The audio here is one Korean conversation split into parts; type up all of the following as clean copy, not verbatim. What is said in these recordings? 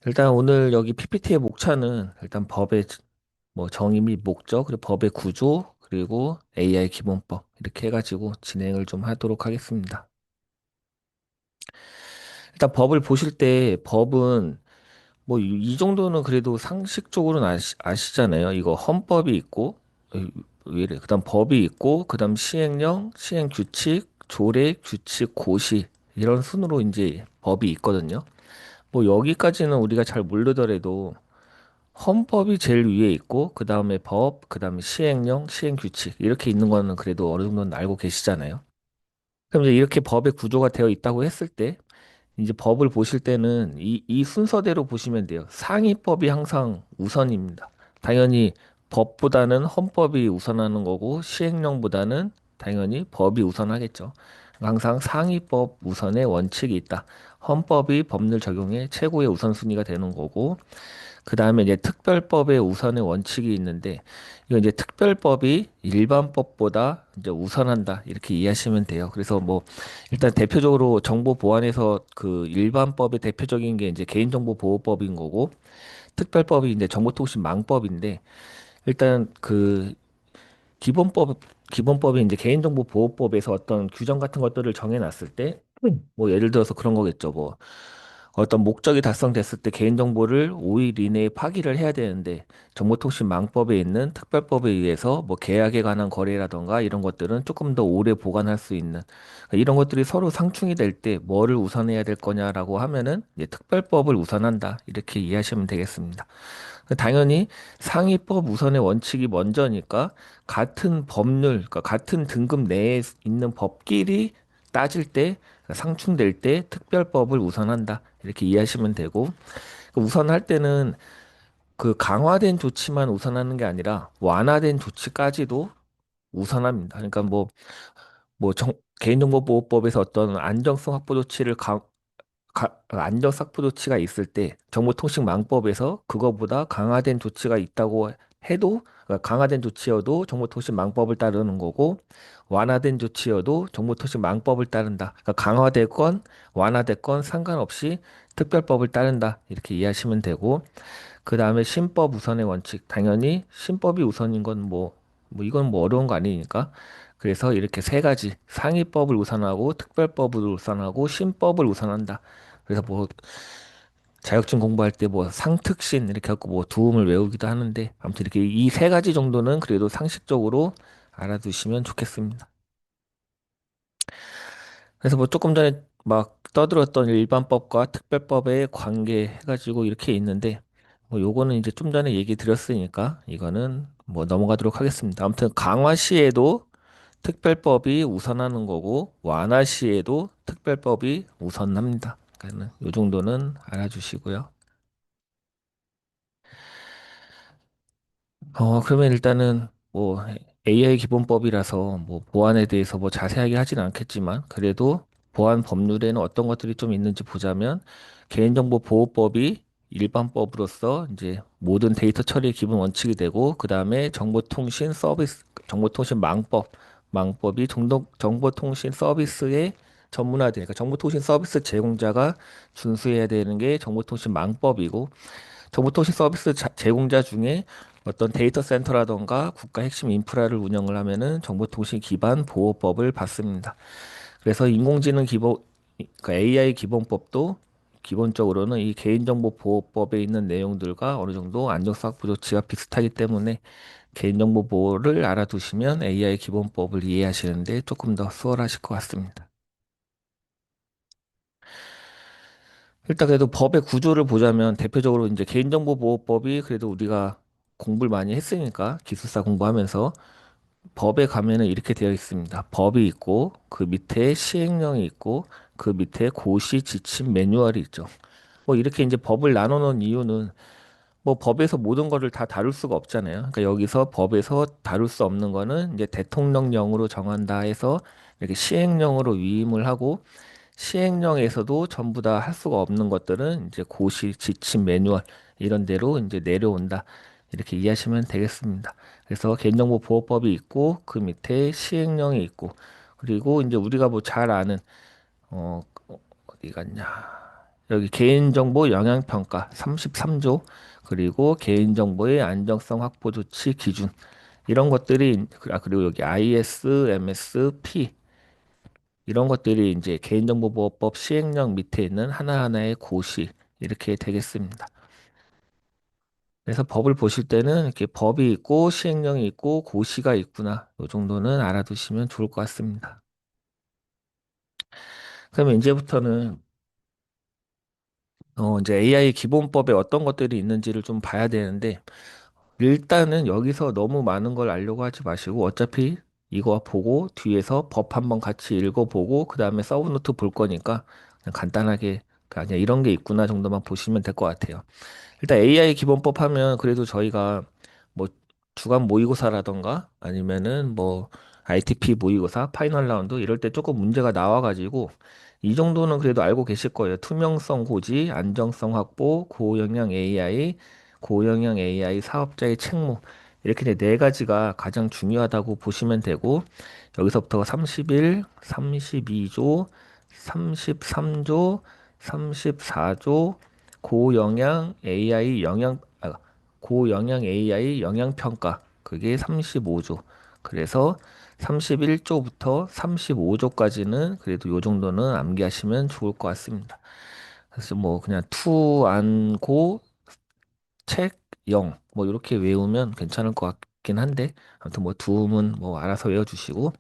일단 오늘 여기 PPT의 목차는 일단 법의 뭐 정의 및 목적, 그리고 법의 구조, 그리고 AI 기본법 이렇게 해가지고 진행을 좀 하도록 하겠습니다. 일단 법을 보실 때 법은 뭐 이 정도는 그래도 상식적으로는 아시잖아요. 이거 헌법이 있고 왜 이래? 그다음 법이 있고 그다음 시행령, 시행규칙, 조례, 규칙, 고시 이런 순으로 이제 법이 있거든요. 뭐 여기까지는 우리가 잘 모르더라도 헌법이 제일 위에 있고 그 다음에 법, 그 다음에 시행령, 시행규칙 이렇게 있는 거는 그래도 어느 정도는 알고 계시잖아요. 그럼 이제 이렇게 법의 구조가 되어 있다고 했을 때 이제 법을 보실 때는 이 순서대로 보시면 돼요. 상위법이 항상 우선입니다. 당연히 법보다는 헌법이 우선하는 거고 시행령보다는 당연히 법이 우선하겠죠. 항상 상위법 우선의 원칙이 있다. 헌법이 법률 적용의 최고의 우선순위가 되는 거고 그 다음에 이제 특별법의 우선의 원칙이 있는데, 이거 이제 특별법이 일반법보다 이제 우선한다. 이렇게 이해하시면 돼요. 그래서 뭐, 일단 대표적으로 정보 보안에서 그 일반법의 대표적인 게 이제 개인정보보호법인 거고, 특별법이 이제 정보통신망법인데, 일단 그 기본법, 기본법이 이제 개인정보보호법에서 어떤 규정 같은 것들을 정해놨을 때, 뭐 예를 들어서 그런 거겠죠. 뭐 어떤 목적이 달성됐을 때 개인정보를 5일 이내에 파기를 해야 되는데 정보통신망법에 있는 특별법에 의해서 뭐 계약에 관한 거래라던가 이런 것들은 조금 더 오래 보관할 수 있는 그러니까 이런 것들이 서로 상충이 될 때 뭐를 우선해야 될 거냐라고 하면은 이제 특별법을 우선한다 이렇게 이해하시면 되겠습니다. 당연히 상위법 우선의 원칙이 먼저니까 같은 법률, 그러니까 같은 등급 내에 있는 법끼리 따질 때 상충될 때 특별법을 우선한다. 이렇게 이해하시면 되고 우선할 때는 그 강화된 조치만 우선하는 게 아니라 완화된 조치까지도 우선합니다. 그러니까 개인정보보호법에서 어떤 안정성 확보 조치를 안전삭보 조치가 있을 때 정보통신망법에서 그거보다 강화된 조치가 있다고 해도 그러니까 강화된 조치여도 정보통신망법을 따르는 거고 완화된 조치여도 정보통신망법을 따른다. 그러니까 강화됐건 완화됐건 상관없이 특별법을 따른다. 이렇게 이해하시면 되고 그 다음에 신법 우선의 원칙. 당연히 신법이 우선인 건 이건 뭐 어려운 거 아니니까. 그래서 이렇게 세 가지 상위법을 우선하고 특별법을 우선하고 신법을 우선한다. 그래서 뭐 자격증 공부할 때 뭐 상특신 이렇게 갖고 뭐 두음을 외우기도 하는데 아무튼 이렇게 이 세 가지 정도는 그래도 상식적으로 알아두시면 좋겠습니다. 그래서 뭐 조금 전에 막 떠들었던 일반법과 특별법의 관계 해가지고 이렇게 있는데 뭐 요거는 이제 좀 전에 얘기 드렸으니까 이거는 뭐 넘어가도록 하겠습니다. 아무튼 강화 시에도 특별법이 우선하는 거고 완화 시에도 특별법이 우선합니다. 그러니까 요 정도는 알아주시고요. 그러면 일단은 뭐 AI 기본법이라서 뭐 보안에 대해서 뭐 자세하게 하지는 않겠지만 그래도 보안 법률에는 어떤 것들이 좀 있는지 보자면 개인정보 보호법이 일반법으로서 이제 모든 데이터 처리 기본 원칙이 되고 그다음에 정보통신 정보통신 서비스의 전문화되니까 정보통신 서비스 제공자가 준수해야 되는 게 정보통신망법이고 정보통신 서비스 제공자 중에 어떤 데이터 센터라던가 국가 핵심 인프라를 운영을 하면은 정보통신 기반 보호법을 받습니다. 그래서 인공지능 기본, 그러니까 AI 기본법도 기본적으로는 이 개인정보 보호법에 있는 내용들과 어느 정도 안정성 확보 조치가 비슷하기 때문에 개인정보 보호를 알아두시면 AI 기본법을 이해하시는데 조금 더 수월하실 것 같습니다. 일단 그래도 법의 구조를 보자면 대표적으로 이제 개인정보보호법이 그래도 우리가 공부를 많이 했으니까 기술사 공부하면서 법에 가면은 이렇게 되어 있습니다. 법이 있고 그 밑에 시행령이 있고 그 밑에 고시 지침 매뉴얼이 있죠. 뭐 이렇게 이제 법을 나눠 놓은 이유는 뭐 법에서 모든 거를 다 다룰 수가 없잖아요. 그러니까 여기서 법에서 다룰 수 없는 거는 이제 대통령령으로 정한다 해서 이렇게 시행령으로 위임을 하고 시행령에서도 전부 다 할 수가 없는 것들은 이제 고시, 지침, 매뉴얼 이런 데로 이제 내려온다. 이렇게 이해하시면 되겠습니다. 그래서 개인정보보호법이 있고 그 밑에 시행령이 있고 그리고 이제 우리가 뭐 잘 아는 어디 갔냐? 여기 개인정보 영향평가 33조, 그리고 개인정보의 안정성 확보 조치 기준, 이런 것들이, 그리고 여기 IS, MSP, 이런 것들이 이제 개인정보보호법 시행령 밑에 있는 하나하나의 고시, 이렇게 되겠습니다. 그래서 법을 보실 때는 이렇게 법이 있고 시행령이 있고 고시가 있구나. 이 정도는 알아두시면 좋을 것 같습니다. 그러면 이제부터는 이제 AI 기본법에 어떤 것들이 있는지를 좀 봐야 되는데, 일단은 여기서 너무 많은 걸 알려고 하지 마시고, 어차피 이거 보고 뒤에서 법 한번 같이 읽어보고 그 다음에 서브노트 볼 거니까 그냥 간단하게 그냥 이런 게 있구나 정도만 보시면 될 것 같아요. 일단 AI 기본법 하면 그래도 저희가 뭐 주간 모의고사라던가 아니면은 뭐 ITP 모의고사 파이널 라운드 이럴 때 조금 문제가 나와가지고 이 정도는 그래도 알고 계실 거예요. 투명성 고지, 안정성 확보, 고영향 AI 사업자의 책무, 이렇게 이제 네 가지가 가장 중요하다고 보시면 되고, 여기서부터 31, 32조, 33조, 34조, 고영향 AI 고영향 AI 영향 평가, 그게 35조. 그래서 31조부터 35조까지는 그래도 요 정도는 암기하시면 좋을 것 같습니다. 그래서 뭐 그냥 투, 안, 고, 책, 영, 뭐 이렇게 외우면 괜찮을 것 같긴 한데, 아무튼 뭐 두음은 뭐 알아서 외워주시고,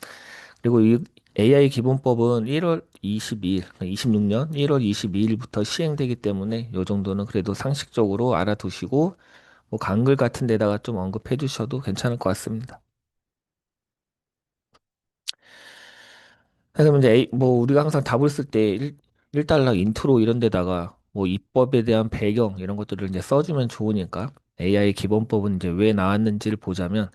그리고 이 AI 기본법은 1월 22일, 26년 1월 22일부터 시행되기 때문에 요 정도는 그래도 상식적으로 알아두시고, 뭐 강글 같은 데다가 좀 언급해 주셔도 괜찮을 것 같습니다. 그래서 이제 뭐 우리가 항상 답을 쓸 때 1달러 인트로 이런 데다가 뭐 입법에 대한 배경 이런 것들을 이제 써주면 좋으니까, AI 기본법은 이제 왜 나왔는지를 보자면,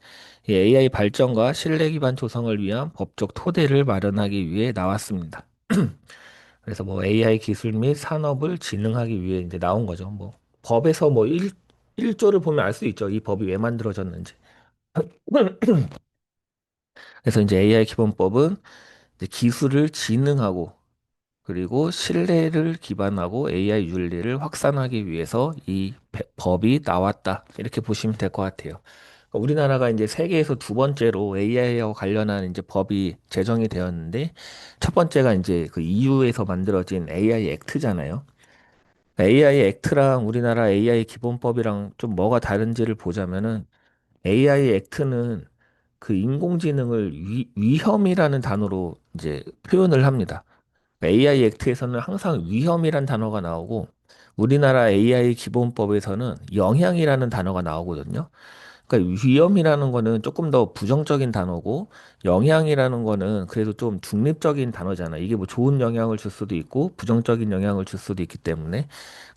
이 AI 발전과 신뢰 기반 조성을 위한 법적 토대를 마련하기 위해 나왔습니다. 그래서 뭐 AI 기술 및 산업을 진흥하기 위해 이제 나온 거죠. 뭐 법에서 뭐 1조를 보면 알 수 있죠. 이 법이 왜 만들어졌는지. 그래서 이제 AI 기본법은 이제 기술을 진흥하고 그리고 신뢰를 기반하고 AI 윤리를 확산하기 위해서 법이 나왔다. 이렇게 보시면 될 것 같아요. 그러니까 우리나라가 이제 세계에서 두 번째로 AI와 관련한 이제 법이 제정이 되었는데, 첫 번째가 이제 그 EU에서 만들어진 AI 액트잖아요. AI 액트랑 우리나라 AI 기본법이랑 좀 뭐가 다른지를 보자면은, AI 액트는 그 인공지능을 위험이라는 단어로 이제 표현을 합니다. AI 액트에서는 항상 위험이란 단어가 나오고, 우리나라 AI 기본법에서는 영향이라는 단어가 나오거든요. 그러니까 위험이라는 거는 조금 더 부정적인 단어고, 영향이라는 거는 그래도 좀 중립적인 단어잖아. 이게 뭐 좋은 영향을 줄 수도 있고 부정적인 영향을 줄 수도 있기 때문에,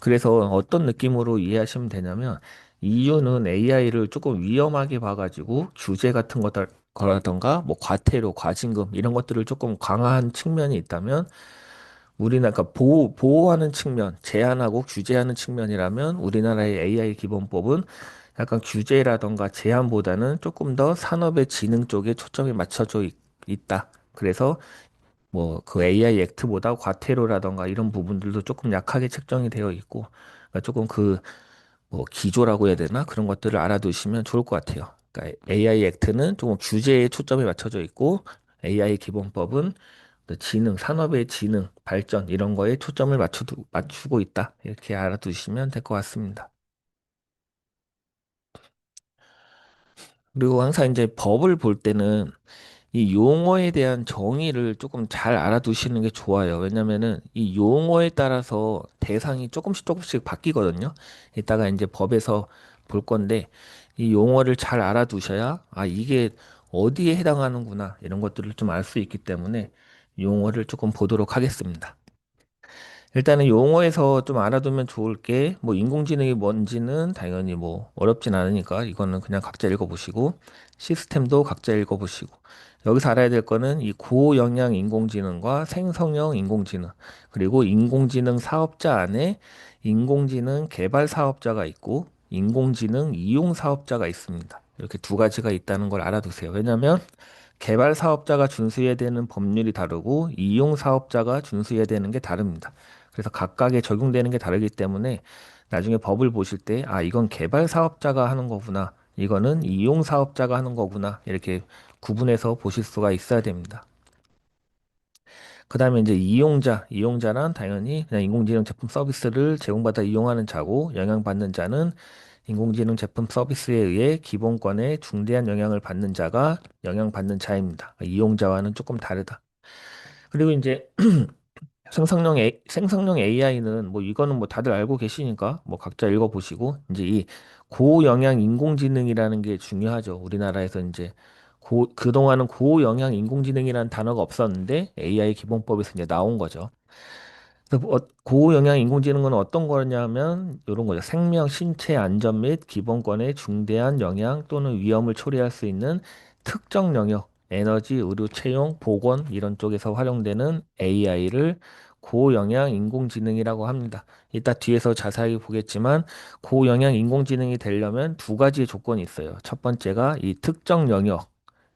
그래서 어떤 느낌으로 이해하시면 되냐면, EU는 AI를 조금 위험하게 봐가지고 규제 같은 거라던가 뭐 과태료, 과징금 이런 것들을 조금 강화한 측면이 있다면, 우리나라, 그러니까 보호하는 측면, 제한하고 규제하는 측면이라면 우리나라의 AI 기본법은 약간 규제라던가 제한보다는 조금 더 산업의 진흥 쪽에 초점이 맞춰져 있다. 그래서 뭐 그 AI 액트보다 과태료라던가 이런 부분들도 조금 약하게 책정이 되어 있고, 그러니까 조금 그 뭐 기조라고 해야 되나? 그런 것들을 알아두시면 좋을 것 같아요. 그러니까 AI 액트는 조금 규제에 초점이 맞춰져 있고, AI 기본법은 그 산업의 진흥, 발전 이런 거에 초점을 맞추고 있다. 이렇게 알아두시면 될 것 같습니다. 그리고 항상 이제 법을 볼 때는 이 용어에 대한 정의를 조금 잘 알아두시는 게 좋아요. 왜냐면은 이 용어에 따라서 대상이 조금씩 바뀌거든요. 이따가 이제 법에서 볼 건데, 이 용어를 잘 알아두셔야 아, 이게 어디에 해당하는구나 이런 것들을 좀 알 수 있기 때문에 용어를 조금 보도록 하겠습니다. 일단은 용어에서 좀 알아두면 좋을 게, 뭐 인공지능이 뭔지는 당연히 뭐 어렵진 않으니까 이거는 그냥 각자 읽어보시고, 시스템도 각자 읽어보시고, 여기서 알아야 될 거는 이 고영향 인공지능과 생성형 인공지능, 그리고 인공지능 사업자 안에 인공지능 개발 사업자가 있고 인공지능 이용 사업자가 있습니다. 이렇게 두 가지가 있다는 걸 알아두세요. 왜냐하면 개발 사업자가 준수해야 되는 법률이 다르고 이용 사업자가 준수해야 되는 게 다릅니다. 그래서 각각에 적용되는 게 다르기 때문에 나중에 법을 보실 때, 아, 이건 개발 사업자가 하는 거구나. 이거는 이용 사업자가 하는 거구나. 이렇게 구분해서 보실 수가 있어야 됩니다. 그다음에 이제 이용자란 당연히 그냥 인공지능 제품 서비스를 제공받아 이용하는 자고, 영향받는 자는 인공지능 제품 서비스에 의해 기본권에 중대한 영향을 받는 자가 영향받는 자입니다. 이용자와는 조금 다르다. 그리고 이제 생성형 AI는 뭐 이거는 뭐 다들 알고 계시니까 뭐 각자 읽어보시고, 이제 이 고영향 인공지능이라는 게 중요하죠. 우리나라에서 이제 그동안은 고영향 인공지능이라는 단어가 없었는데 AI 기본법에서 이제 나온 거죠. 그래서 고영향 인공지능은 어떤 거냐면 이런 거죠. 생명, 신체 안전 및 기본권에 중대한 영향 또는 위험을 초래할 수 있는 특정 영역, 에너지, 의료, 채용, 보건 이런 쪽에서 활용되는 AI를 고영향 인공지능이라고 합니다. 이따 뒤에서 자세하게 보겠지만 고영향 인공지능이 되려면 두 가지의 조건이 있어요. 첫 번째가 이 특정 영역,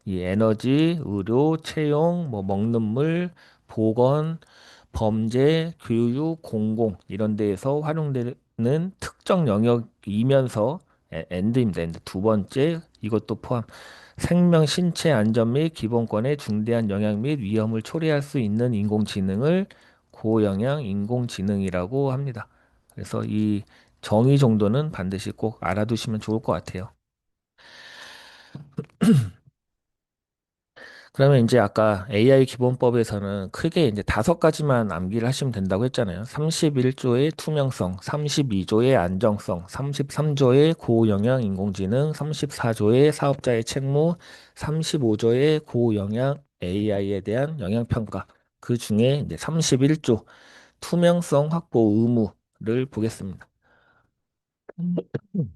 이 에너지, 의료, 채용, 뭐 먹는 물, 보건, 범죄, 교육, 공공 이런 데에서 활용되는 특정 영역이면서 엔드입니다. 엔드. 두 번째, 이것도 포함 생명, 신체 안전 및 기본권에 중대한 영향 및 위험을 초래할 수 있는 인공지능을 고영향 인공지능이라고 합니다. 그래서 이 정의 정도는 반드시 꼭 알아두시면 좋을 것 같아요. 그러면 이제 아까 AI 기본법에서는 크게 이제 다섯 가지만 암기를 하시면 된다고 했잖아요. 31조의 투명성, 32조의 안정성, 33조의 고영향 인공지능, 34조의 사업자의 책무, 35조의 고영향 AI에 대한 영향평가. 그 중에 이제 31조 투명성 확보 의무를 보겠습니다. 음.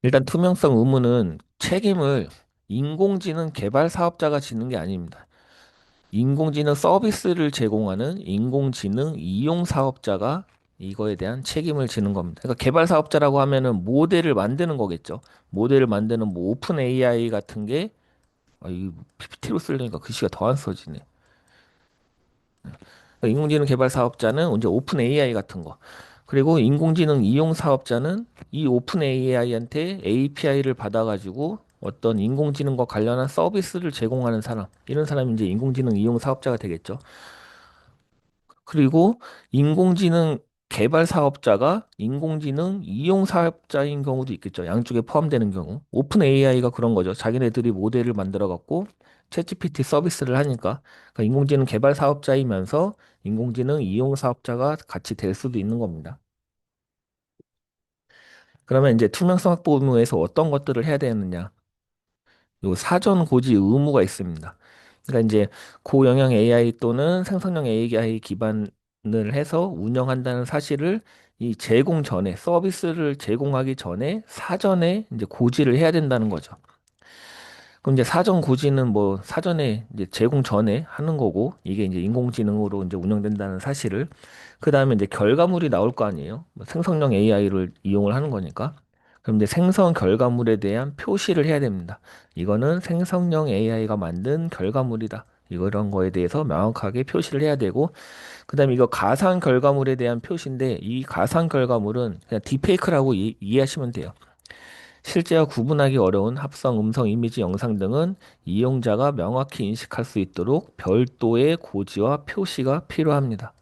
일단 투명성 의무는 책임을 인공지능 개발 사업자가 지는 게 아닙니다. 인공지능 서비스를 제공하는 인공지능 이용 사업자가 이거에 대한 책임을 지는 겁니다. 그러니까 개발 사업자라고 하면은 모델을 만드는 거겠죠. 모델을 만드는 뭐 오픈 AI 같은 게 이 PPT로 쓰려니까 글씨가 더 안 써지네. 그러니까 인공지능 개발 사업자는 이제 오픈 AI 같은 거. 그리고 인공지능 이용 사업자는 이 오픈 AI한테 API를 받아가지고 어떤 인공지능과 관련한 서비스를 제공하는 사람. 이런 사람이 이제 인공지능 이용 사업자가 되겠죠. 그리고 인공지능 개발 사업자가 인공지능 이용 사업자인 경우도 있겠죠. 양쪽에 포함되는 경우. 오픈 AI가 그런 거죠. 자기네들이 모델을 만들어 갖고 챗GPT 서비스를 하니까 그러니까 인공지능 개발 사업자이면서 인공지능 이용 사업자가 같이 될 수도 있는 겁니다. 그러면 이제 투명성 확보 의무에서 어떤 것들을 해야 되느냐? 요 사전 고지 의무가 있습니다. 그러니까 이제 고영향 AI 또는 생성형 AI 기반을 해서 운영한다는 사실을 이 제공 전에 서비스를 제공하기 전에 사전에 이제 고지를 해야 된다는 거죠. 그럼 이제 사전 고지는 뭐 사전에 이제 제공 전에 하는 거고 이게 이제 인공지능으로 이제 운영된다는 사실을 그 다음에 이제 결과물이 나올 거 아니에요. 뭐 생성형 AI를 이용을 하는 거니까. 그럼 이제 생성 결과물에 대한 표시를 해야 됩니다. 이거는 생성형 AI가 만든 결과물이다. 이런 거에 대해서 명확하게 표시를 해야 되고, 그다음에 이거 가상 결과물에 대한 표시인데, 이 가상 결과물은 그냥 딥페이크라고 이해하시면 돼요. 실제와 구분하기 어려운 합성, 음성, 이미지, 영상 등은 이용자가 명확히 인식할 수 있도록 별도의 고지와 표시가 필요합니다.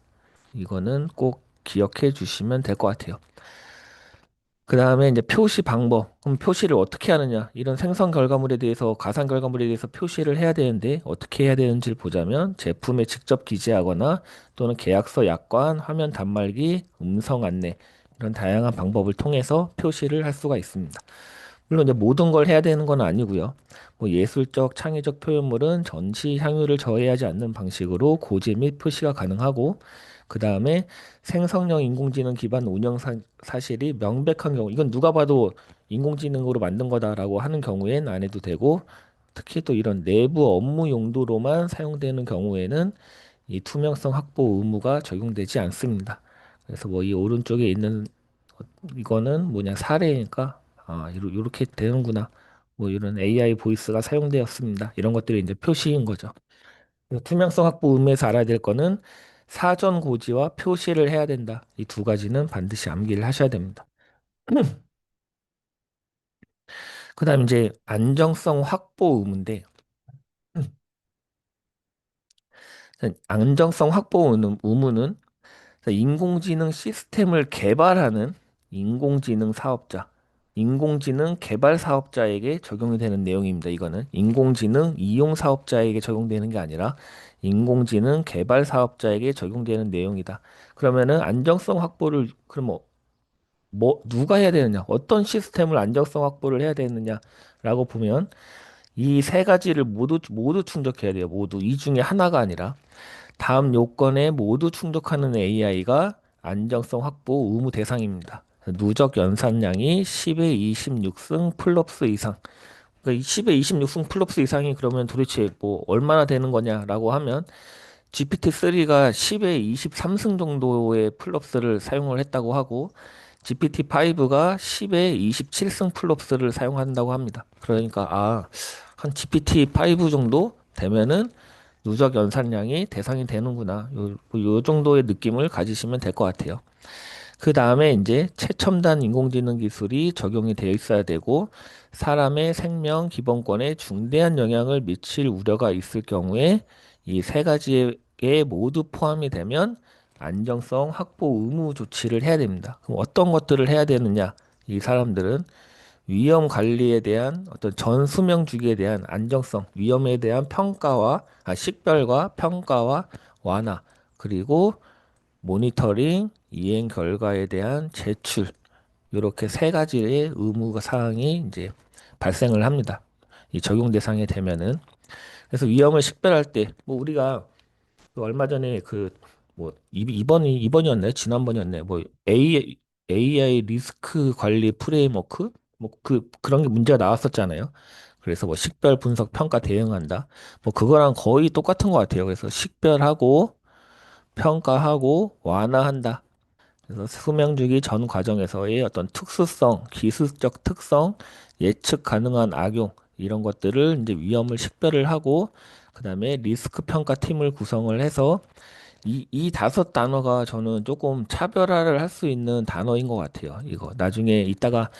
이거는 꼭 기억해 주시면 될 것 같아요. 그 다음에 이제 표시 방법. 그럼 표시를 어떻게 하느냐? 이런 생성 결과물에 대해서, 가상 결과물에 대해서 표시를 해야 되는데, 어떻게 해야 되는지를 보자면, 제품에 직접 기재하거나, 또는 계약서 약관, 화면 단말기, 음성 안내, 이런 다양한 방법을 통해서 표시를 할 수가 있습니다. 물론 이제 모든 걸 해야 되는 건 아니고요. 뭐 예술적, 창의적 표현물은 전시 향유를 저해하지 않는 방식으로 고지 및 표시가 가능하고, 그 다음에 생성형 인공지능 기반 운영 사실이 명백한 경우, 이건 누가 봐도 인공지능으로 만든 거다라고 하는 경우엔 안 해도 되고, 특히 또 이런 내부 업무 용도로만 사용되는 경우에는 이 투명성 확보 의무가 적용되지 않습니다. 그래서 뭐 이 오른쪽에 있는 이거는 뭐냐 사례니까 아 요렇게 되는구나. 뭐 이런 AI 보이스가 사용되었습니다. 이런 것들이 이제 표시인 거죠. 그래서 투명성 확보 의무에서 알아야 될 거는 사전 고지와 표시를 해야 된다. 이 두 가지는 반드시 암기를 하셔야 됩니다. 그다음 이제 안정성 확보 의무인데 안정성 확보 의무는 인공지능 시스템을 개발하는 인공지능 사업자, 인공지능 개발 사업자에게 적용이 되는 내용입니다. 이거는 인공지능 이용 사업자에게 적용되는 게 아니라 인공지능 개발 사업자에게 적용되는 내용이다. 그러면은 안정성 확보를 그럼 누가 해야 되느냐? 어떤 시스템을 안정성 확보를 해야 되느냐라고 보면 이 세 가지를 모두 충족해야 돼요. 모두 이 중에 하나가 아니라 다음 요건에 모두 충족하는 AI가 안정성 확보 의무 대상입니다. 누적 연산량이 10의 26승 플러스 이상. 그러니까 10의 26승 플러스 이상이 그러면 도대체 뭐 얼마나 되는 거냐라고 하면 GPT-3가 10의 23승 정도의 플rops를 사용을 했다고 하고 GPT-5가 10의 27승 플rops를 사용한다고 합니다. 그러니까 한 GPT-5 정도 되면은 누적 연산량이 대상이 되는구나. 요 정도의 느낌을 가지시면 될 것 같아요. 그 다음에 이제 최첨단 인공지능 기술이 적용이 되어 있어야 되고 사람의 생명 기본권에 중대한 영향을 미칠 우려가 있을 경우에 이 세 가지에 모두 포함이 되면 안정성 확보 의무 조치를 해야 됩니다. 그럼 어떤 것들을 해야 되느냐? 이 사람들은 위험 관리에 대한 어떤 전 수명 주기에 대한 안정성, 위험에 대한 식별과 평가와 완화, 그리고 모니터링, 이행 결과에 대한 제출, 이렇게 세 가지의 의무 사항이 이제 발생을 합니다. 이 적용 대상이 되면은. 그래서 위험을 식별할 때, 뭐 우리가 그 얼마 전에 뭐 이번이었나요? 지난번이었나요? 뭐 AI 리스크 관리 프레임워크 뭐 그런 게 문제가 나왔었잖아요. 그래서 뭐 식별 분석 평가 대응한다. 뭐 그거랑 거의 똑같은 것 같아요. 그래서 식별하고 평가하고 완화한다. 그래서 수명주기 전 과정에서의 어떤 특수성, 기술적 특성, 예측 가능한 악용 이런 것들을 이제 위험을 식별을 하고 그다음에 리스크 평가 팀을 구성을 해서 이 다섯 단어가 저는 조금 차별화를 할 수 있는 단어인 것 같아요. 이거 나중에 이따가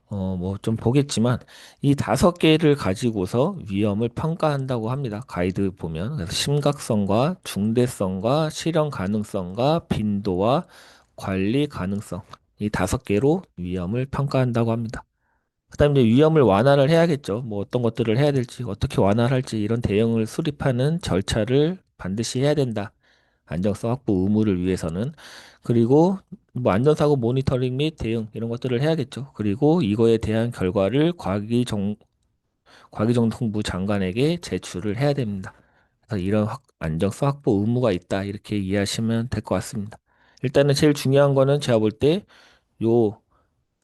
뭐 좀 보겠지만 이 다섯 개를 가지고서 위험을 평가한다고 합니다. 가이드 보면 그래서 심각성과 중대성과 실현 가능성과 빈도와 관리 가능성 이 다섯 개로 위험을 평가한다고 합니다. 그다음에 이제 위험을 완화를 해야겠죠. 뭐 어떤 것들을 해야 될지 어떻게 완화를 할지 이런 대응을 수립하는 절차를 반드시 해야 된다. 안정성 확보 의무를 위해서는 그리고 뭐 안전사고 모니터링 및 대응 이런 것들을 해야겠죠. 그리고 이거에 대한 결과를 과기정통부 장관에게 제출을 해야 됩니다. 그래서 이런 안정성 확보 의무가 있다 이렇게 이해하시면 될 것 같습니다. 일단은 제일 중요한 거는 제가 볼 때 요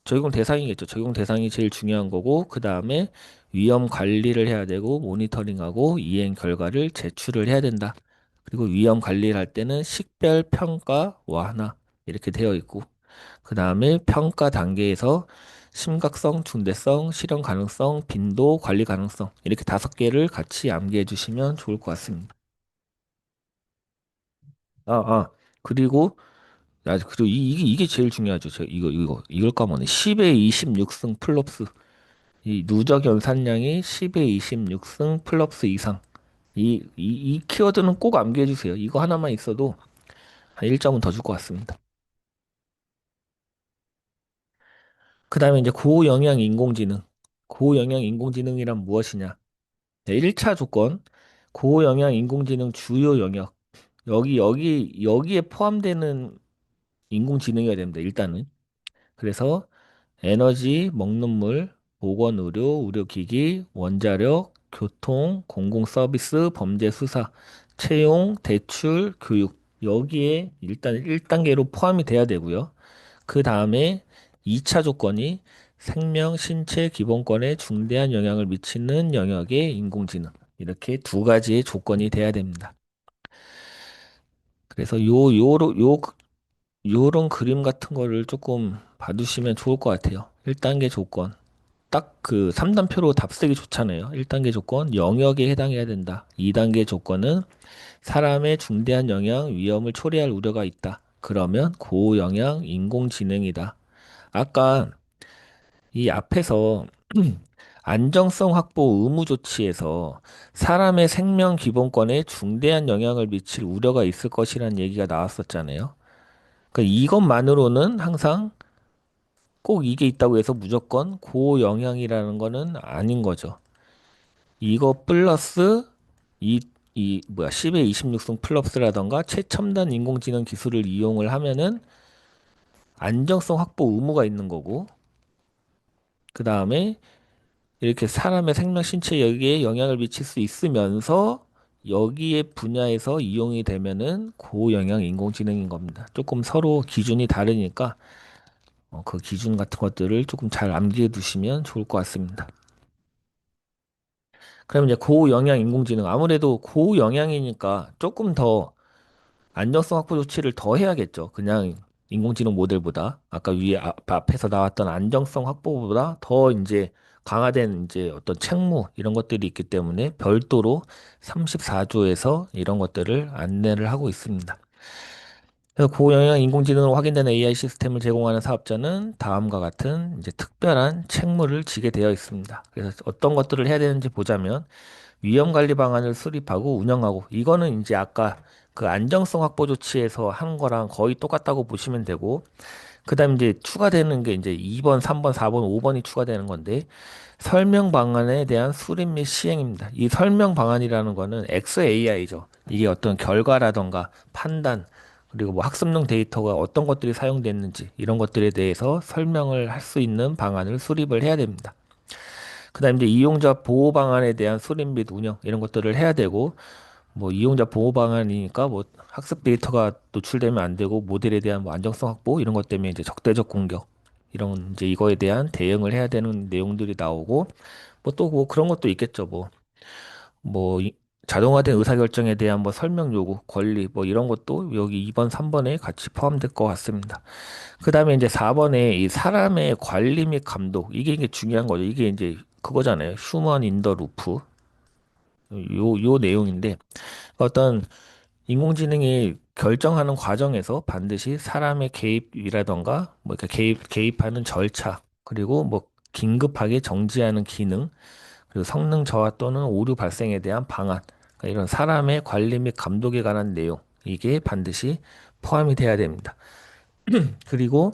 적용 대상이겠죠. 적용 대상이 제일 중요한 거고 그 다음에 위험 관리를 해야 되고 모니터링하고 이행 결과를 제출을 해야 된다. 그리고 위험 관리를 할 때는 식별, 평가, 완화 이렇게 되어 있고 그 다음에 평가 단계에서 심각성, 중대성, 실현 가능성, 빈도, 관리 가능성 이렇게 다섯 개를 같이 암기해 주시면 좋을 것 같습니다. 아, 아. 그리고 그리고 이게 제일 중요하죠. 이걸 까먹네. 10의 26승 플러스 이 누적 연산량이 10의 26승 플러스 이상. 이 키워드는 꼭 암기해 주세요. 이거 하나만 있어도 한 1점은 더 줄 것 같습니다. 그 다음에 이제 고영향 인공지능. 고영향 인공지능이란 무엇이냐? 네, 1차 조건, 고영향 인공지능 주요 영역. 여기에 포함되는 인공지능이어야 됩니다. 일단은. 그래서 에너지, 먹는 물, 보건의료, 의료기기, 원자력, 교통, 공공서비스, 범죄수사, 채용, 대출, 교육. 여기에 일단 1단계로 포함이 돼야 되고요. 그 다음에 2차 조건이 생명, 신체, 기본권에 중대한 영향을 미치는 영역의 인공지능. 이렇게 두 가지의 조건이 돼야 됩니다. 그래서 요런 그림 같은 거를 조금 봐두시면 좋을 것 같아요. 1단계 조건. 딱 그 3단표로 답 쓰기 좋잖아요. 1단계 조건, 영역에 해당해야 된다. 2단계 조건은 사람의 중대한 영향, 위험을 초래할 우려가 있다. 그러면 고영향 인공지능이다. 아까 이 앞에서 안정성 확보 의무 조치에서 사람의 생명 기본권에 중대한 영향을 미칠 우려가 있을 것이라는 얘기가 나왔었잖아요. 그러니까 이것만으로는 항상 꼭 이게 있다고 해서 무조건 고영향이라는 거는 아닌 거죠. 이거 플러스 이 뭐야 10의 26승 플러스라던가 최첨단 인공지능 기술을 이용을 하면은 안정성 확보 의무가 있는 거고 그 다음에 이렇게 사람의 생명 신체 여기에 영향을 미칠 수 있으면서 여기에 분야에서 이용이 되면은 고영향 인공지능인 겁니다. 조금 서로 기준이 다르니까 그 기준 같은 것들을 조금 잘 암기해 두시면 좋을 것 같습니다. 그럼 이제 고영향 인공지능 아무래도 고영향이니까 조금 더 안정성 확보 조치를 더 해야겠죠. 그냥 인공지능 모델보다 아까 위에 앞에서 나왔던 안정성 확보보다 더 이제 강화된 이제 어떤 책무 이런 것들이 있기 때문에 별도로 34조에서 이런 것들을 안내를 하고 있습니다. 그래서 고영향 인공지능으로 확인된 AI 시스템을 제공하는 사업자는 다음과 같은 이제 특별한 책무를 지게 되어 있습니다. 그래서 어떤 것들을 해야 되는지 보자면 위험 관리 방안을 수립하고 운영하고 이거는 이제 아까 그 안정성 확보 조치에서 하는 거랑 거의 똑같다고 보시면 되고 그다음 이제 추가되는 게 이제 2번, 3번, 4번, 5번이 추가되는 건데 설명 방안에 대한 수립 및 시행입니다. 이 설명 방안이라는 거는 XAI죠. 이게 어떤 결과라던가 판단 그리고 뭐 학습용 데이터가 어떤 것들이 사용됐는지 이런 것들에 대해서 설명을 할 수 있는 방안을 수립을 해야 됩니다. 그다음 이제 이용자 보호 방안에 대한 수립 및 운영 이런 것들을 해야 되고 뭐 이용자 보호 방안이니까 뭐 학습 데이터가 노출되면 안 되고 모델에 대한 뭐 안정성 확보 이런 것 때문에 이제 적대적 공격 이런 이제 이거에 대한 대응을 해야 되는 내용들이 나오고 뭐 또 뭐 그런 것도 있겠죠 뭐 자동화된 의사결정에 대한 뭐 설명 요구 권리 뭐 이런 것도 여기 2번 3번에 같이 포함될 것 같습니다. 그다음에 이제 4번에 이 사람의 관리 및 감독 이게 중요한 거죠. 이게 이제 그거잖아요. 휴먼 인 더 루프 요 내용인데 어떤 인공지능이 결정하는 과정에서 반드시 사람의 개입이라던가 뭐 이렇게 개입하는 절차 그리고 뭐 긴급하게 정지하는 기능 그리고 성능 저하 또는 오류 발생에 대한 방안 그러니까 이런 사람의 관리 및 감독에 관한 내용 이게 반드시 포함이 돼야 됩니다. 그리고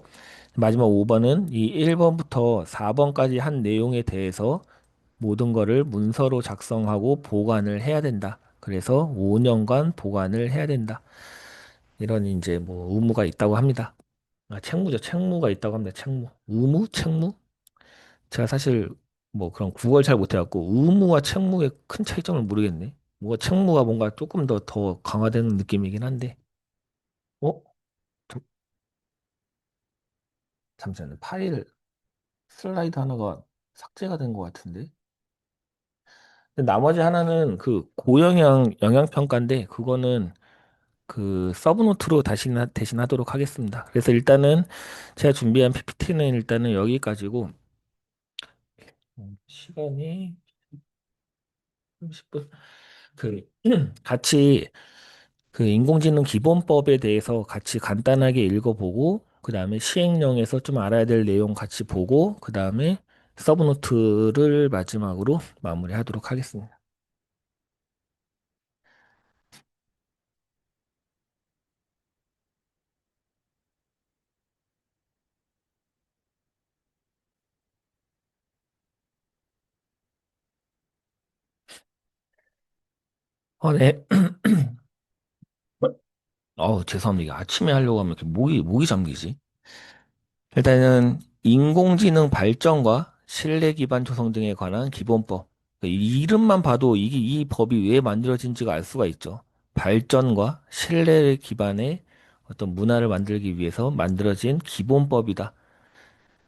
마지막 5번은 이 1번부터 4번까지 한 내용에 대해서 모든 거를 문서로 작성하고 보관을 해야 된다. 그래서 5년간 보관을 해야 된다. 이런 이제 뭐 의무가 있다고 합니다. 아, 책무죠. 책무가 있다고 합니다. 책무. 의무? 책무? 제가 사실 뭐 그런 국어를 잘 못해갖고 의무와 책무의 큰 차이점을 모르겠네. 뭐가 책무가 뭔가 조금 더 강화되는 느낌이긴 한데. 어? 저- 잠시만요. 파일 슬라이드 하나가 삭제가 된 것 같은데. 근데 나머지 하나는 그 고영향 영향평가인데 그거는 그 서브노트로 대신 하도록 하겠습니다. 그래서 일단은 제가 준비한 PPT는 일단은 여기까지고 시간이 30분 그 같이 그 인공지능 기본법에 대해서 같이 간단하게 읽어보고 그다음에 시행령에서 좀 알아야 될 내용 같이 보고 그다음에 서브노트를 마지막으로 마무리하도록 하겠습니다. 네. 죄송합니다. 아침에 하려고 하면 이렇게 목이 잠기지? 일단은 인공지능 발전과 신뢰 기반 조성 등에 관한 기본법. 이 이름만 봐도 이 법이 왜 만들어진지가 알 수가 있죠. 발전과 신뢰 기반의 어떤 문화를 만들기 위해서 만들어진 기본법이다.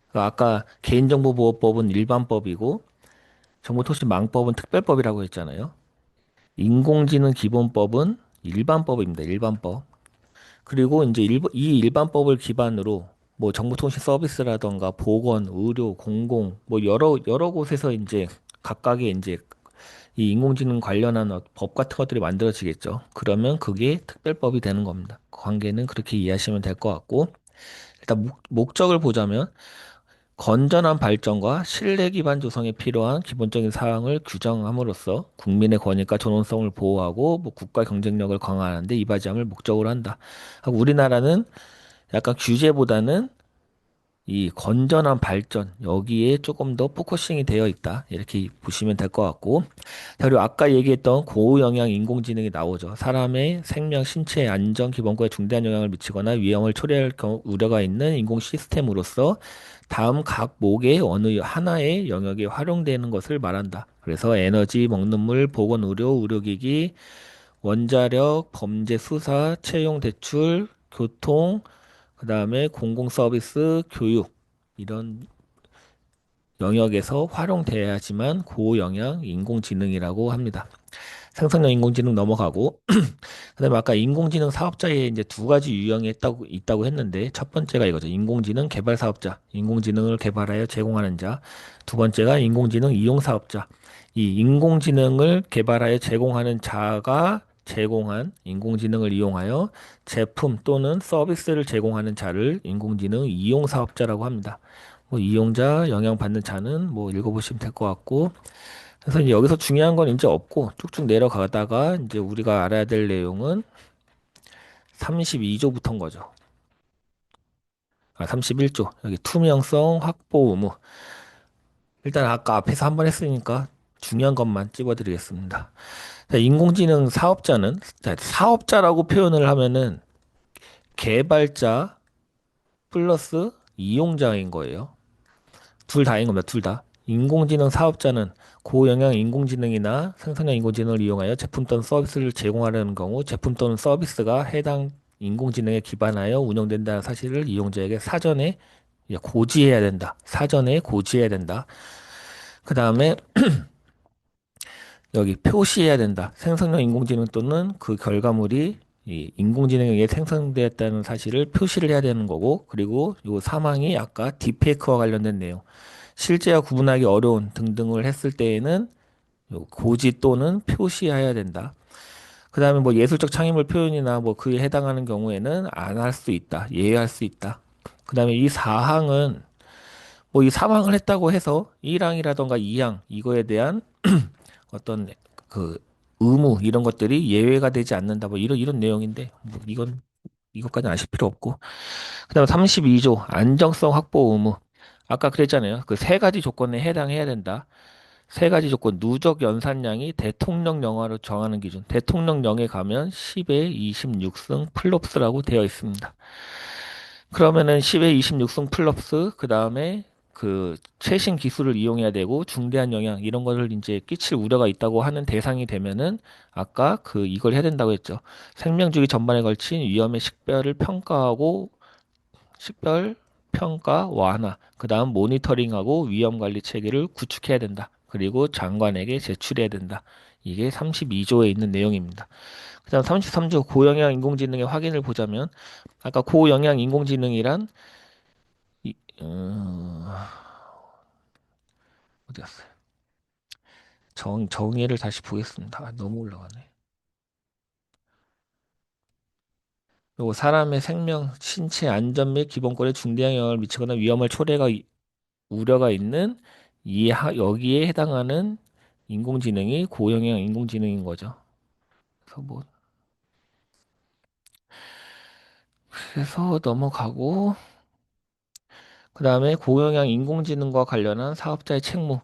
그러니까 아까 개인정보보호법은 일반법이고 정보통신망법은 특별법이라고 했잖아요. 인공지능 기본법은 일반법입니다. 일반법. 그리고 이제 이 일반법을 기반으로 뭐 정보통신 서비스라던가 보건, 의료, 공공 뭐 여러 곳에서 이제 각각의 이제 이 인공지능 관련한 법 같은 것들이 만들어지겠죠. 그러면 그게 특별법이 되는 겁니다. 관계는 그렇게 이해하시면 될 것 같고 일단 목적을 보자면 건전한 발전과 신뢰 기반 조성에 필요한 기본적인 사항을 규정함으로써 국민의 권익과 존엄성을 보호하고 뭐 국가 경쟁력을 강화하는 데 이바지함을 목적으로 한다. 하고 우리나라는 약간 규제보다는 이 건전한 발전 여기에 조금 더 포커싱이 되어 있다 이렇게 보시면 될 것 같고 자, 그리고 아까 얘기했던 고영양 인공지능이 나오죠. 사람의 생명, 신체 안전 기본권에 중대한 영향을 미치거나 위험을 초래할 경우 우려가 있는 인공 시스템으로서 다음 각 목의 어느 하나의 영역에 활용되는 것을 말한다. 그래서 에너지, 먹는 물, 보건 의료, 의료기기, 원자력, 범죄 수사, 채용 대출, 교통, 그다음에 공공 서비스, 교육 이런 영역에서 활용돼야지만 고영양 인공지능이라고 합니다. 생성형 인공지능 넘어가고 그다음에 아까 인공지능 사업자에 이제 두 가지 유형이 있다고 했는데 첫 번째가 이거죠. 인공지능 개발 사업자, 인공지능을 개발하여 제공하는 자. 두 번째가 인공지능 이용 사업자. 이 인공지능을 개발하여 제공하는 자가 제공한 인공지능을 이용하여 제품 또는 서비스를 제공하는 자를 인공지능 이용 사업자라고 합니다. 뭐 이용자, 영향받는 자는 뭐 읽어보시면 될 것 같고 그래서 이제 여기서 중요한 건 이제 없고 쭉쭉 내려가다가 이제 우리가 알아야 될 내용은 32조부터인 거죠. 31조. 여기 투명성 확보 의무. 일단 아까 앞에서 한번 했으니까 중요한 것만 찝어드리겠습니다. 자, 인공지능 사업자는 자, 사업자라고 표현을 하면은 개발자 플러스 이용자인 거예요. 둘 다인 겁니다. 둘 다. 인공지능 사업자는 고영향 인공지능이나 생성형 인공지능을 이용하여 제품 또는 서비스를 제공하려는 경우 제품 또는 서비스가 해당 인공지능에 기반하여 운영된다는 사실을 이용자에게 사전에 고지해야 된다. 사전에 고지해야 된다. 그 다음에 여기 표시해야 된다. 생성형 인공지능 또는 그 결과물이 이 인공지능에 의해 생성되었다는 사실을 표시를 해야 되는 거고, 그리고 요 사망이 아까 딥페이크와 관련된 내용. 실제와 구분하기 어려운 등등을 했을 때에는 요 고지 또는 표시해야 된다. 그 다음에 뭐 예술적 창의물 표현이나 뭐 그에 해당하는 경우에는 안 할 수 있다. 예외할 수 있다. 그 다음에 이 사항은 뭐 이 사망을 했다고 해서 1항이라던가 2항 이거에 대한 어떤 그 의무 이런 것들이 예외가 되지 않는다. 뭐 이런 내용인데 뭐 이건 이것까지 아실 필요 없고. 그다음에 32조 안정성 확보 의무. 아까 그랬잖아요. 그 세 가지 조건에 해당해야 된다. 세 가지 조건 누적 연산량이 대통령령으로 정하는 기준. 대통령령에 가면 10에 26승 플롭스라고 되어 있습니다. 그러면은 10에 26승 플러스 그다음에 그 최신 기술을 이용해야 되고 중대한 영향 이런 거를 이제 끼칠 우려가 있다고 하는 대상이 되면은 아까 그 이걸 해야 된다고 했죠. 생명주기 전반에 걸친 위험의 식별을 평가하고 식별 평가 완화 그다음 모니터링하고 위험 관리 체계를 구축해야 된다. 그리고 장관에게 제출해야 된다. 이게 32조에 있는 내용입니다. 그다음 33조 고영향 인공지능의 확인을 보자면 아까 고영향 인공지능이란 이, 어디 갔어요? 정의를 다시 보겠습니다. 너무 올라가네. 요거 사람의 생명, 신체 안전 및 기본권에 중대한 영향을 미치거나 위험을 우려가 있는 여기에 해당하는 인공지능이 고영향 인공지능인 거죠. 그래서 뭐 그래서 넘어가고 그다음에 고영향 인공지능과 관련한 사업자의 책무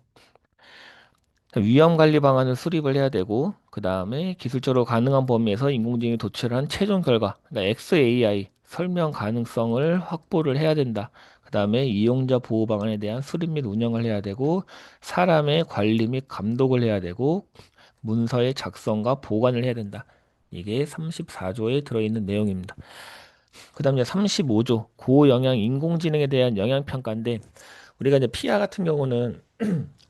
위험 관리 방안을 수립을 해야 되고, 그 다음에 기술적으로 가능한 범위에서 인공지능이 도출한 최종 결과, 그러니까 XAI 설명 가능성을 확보를 해야 된다. 그 다음에 이용자 보호 방안에 대한 수립 및 운영을 해야 되고, 사람의 관리 및 감독을 해야 되고, 문서의 작성과 보관을 해야 된다. 이게 34조에 들어있는 내용입니다. 그 다음에 35조 고영향 인공지능에 대한 영향평가인데, 우리가 이제 피아 같은 경우는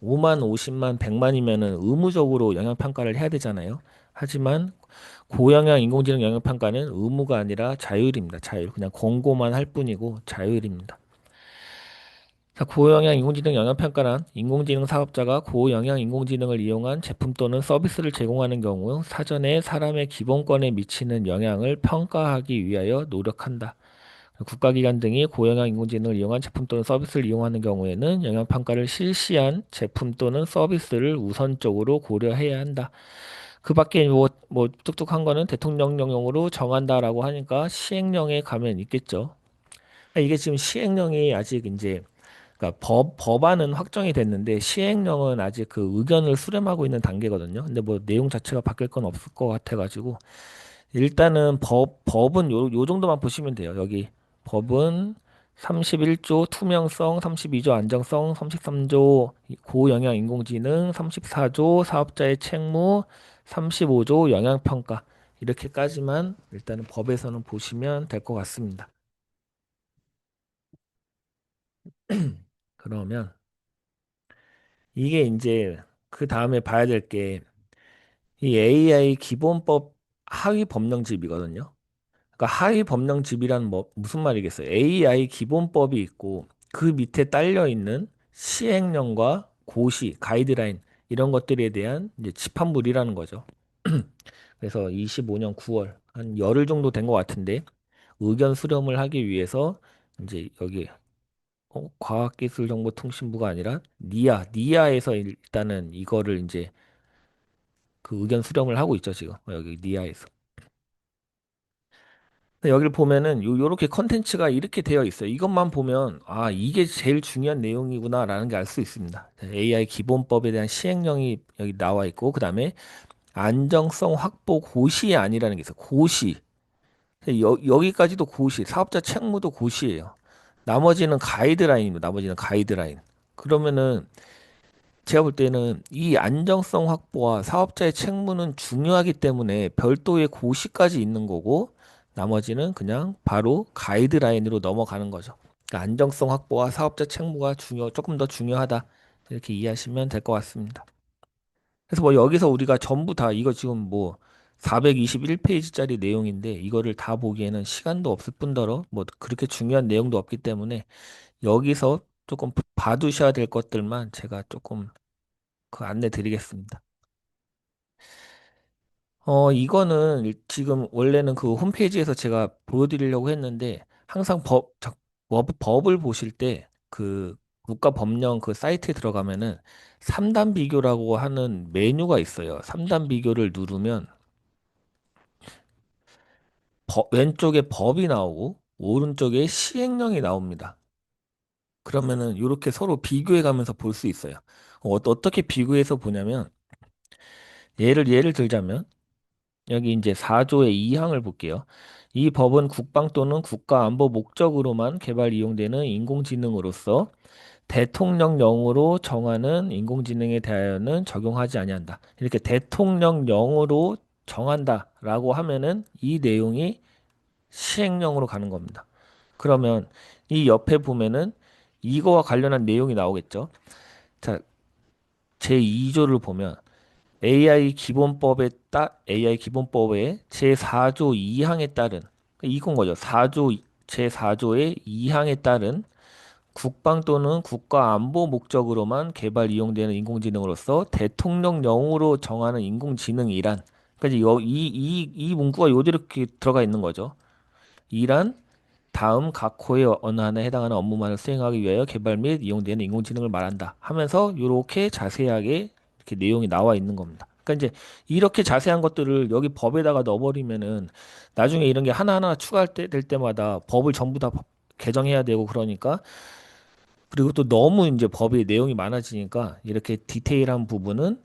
5만, 50만, 100만이면은 의무적으로 영향평가를 해야 되잖아요. 하지만 고영양 인공지능 영역평가는 의무가 아니라 자율입니다. 자율. 그냥 권고만 할 뿐이고 자율입니다. 자, 고영양 인공지능 영역평가란 인공지능 사업자가 고영양 인공지능을 이용한 제품 또는 서비스를 제공하는 경우 사전에 사람의 기본권에 미치는 영향을 평가하기 위하여 노력한다. 국가기관 등이 고영양 인공지능을 이용한 제품 또는 서비스를 이용하는 경우에는 영향평가를 실시한 제품 또는 서비스를 우선적으로 고려해야 한다. 그 밖에 뭐 뚝뚝한 거는 대통령령으로 정한다라고 하니까 시행령에 가면 있겠죠. 이게 지금 시행령이 아직 이제 그러니까 법안은 확정이 됐는데 시행령은 아직 그 의견을 수렴하고 있는 단계거든요. 근데 뭐 내용 자체가 바뀔 건 없을 것 같아가지고 일단은 법은 요 정도만 보시면 돼요. 여기 법은 31조 투명성, 32조 안정성, 33조 고영양 인공지능, 34조 사업자의 책무, 35조 영향평가 이렇게까지만 일단은 법에서는 보시면 될 것 같습니다. 그러면 이게 이제 그 다음에 봐야 될 게 이 AI 기본법 하위 법령집이거든요. 그러니까 하위 법령집이란 뭐 무슨 말이겠어요? AI 기본법이 있고 그 밑에 딸려 있는 시행령과 고시, 가이드라인 이런 것들에 대한 이제 집합물이라는 거죠. 그래서 25년 9월 한 열흘 정도 된 것 같은데 의견 수렴을 하기 위해서 이제 여기 과학기술정보통신부가 아니라 니아에서 일단은 이거를 이제 그 의견 수렴을 하고 있죠, 지금. 여기 니아에서. 여기를 보면은 요렇게 컨텐츠가 이렇게 되어 있어요. 이것만 보면 아, 이게 제일 중요한 내용이구나라는 게 알 수 있습니다. AI 기본법에 대한 시행령이 여기 나와 있고 그다음에 안정성 확보 고시의 아니라는 게 있어요. 고시. 여기까지도 고시. 사업자 책무도 고시예요. 나머지는 가이드라인입니다. 나머지는 가이드라인. 그러면은 제가 볼 때는 이 안정성 확보와 사업자의 책무는 중요하기 때문에 별도의 고시까지 있는 거고 나머지는 그냥 바로 가이드라인으로 넘어가는 거죠. 그러니까 안정성 확보와 사업자 책무가 조금 더 중요하다. 이렇게 이해하시면 될 것 같습니다. 그래서 뭐 여기서 우리가 전부 다 이거 지금 뭐 421페이지짜리 내용인데 이거를 다 보기에는 시간도 없을 뿐더러 뭐 그렇게 중요한 내용도 없기 때문에 여기서 조금 봐두셔야 될 것들만 제가 조금 그 안내 드리겠습니다. 이거는 지금 원래는 그 홈페이지에서 제가 보여드리려고 했는데 항상 법을 보실 때 그 국가법령 그 사이트에 들어가면은 3단 비교라고 하는 메뉴가 있어요. 3단 비교를 누르면 왼쪽에 법이 나오고 오른쪽에 시행령이 나옵니다. 그러면은 이렇게 서로 비교해 가면서 볼 수 있어요. 어떻게 비교해서 보냐면 예를 들자면 여기 이제 4조의 2항을 볼게요. 이 법은 국방 또는 국가안보 목적으로만 개발 이용되는 인공지능으로서 대통령령으로 정하는 인공지능에 대하여는 적용하지 아니한다. 이렇게 대통령령으로 정한다라고 하면은 이 내용이 시행령으로 가는 겁니다. 그러면 이 옆에 보면은 이거와 관련한 내용이 나오겠죠. 자, 제2조를 보면 AI 기본법의 제4조 2항에 따른 이건 거죠. 4조 제4조의 2항에 따른 국방 또는 국가 안보 목적으로만 개발 이용되는 인공지능으로서 대통령령으로 정하는 인공지능이란 그러니까 이 문구가 요대로 이렇게 들어가 있는 거죠. 이란 다음 각 호의 어느 하나에 해당하는 업무만을 수행하기 위하여 개발 및 이용되는 인공지능을 말한다 하면서 이렇게 자세하게 이렇게 내용이 나와 있는 겁니다. 그러니까 이제 이렇게 자세한 것들을 여기 법에다가 넣어버리면은 나중에 이런 게 하나하나 추가할 때 될 때마다 법을 전부 다 개정해야 되고 그러니까 그리고 또 너무 이제 법의 내용이 많아지니까 이렇게 디테일한 부분은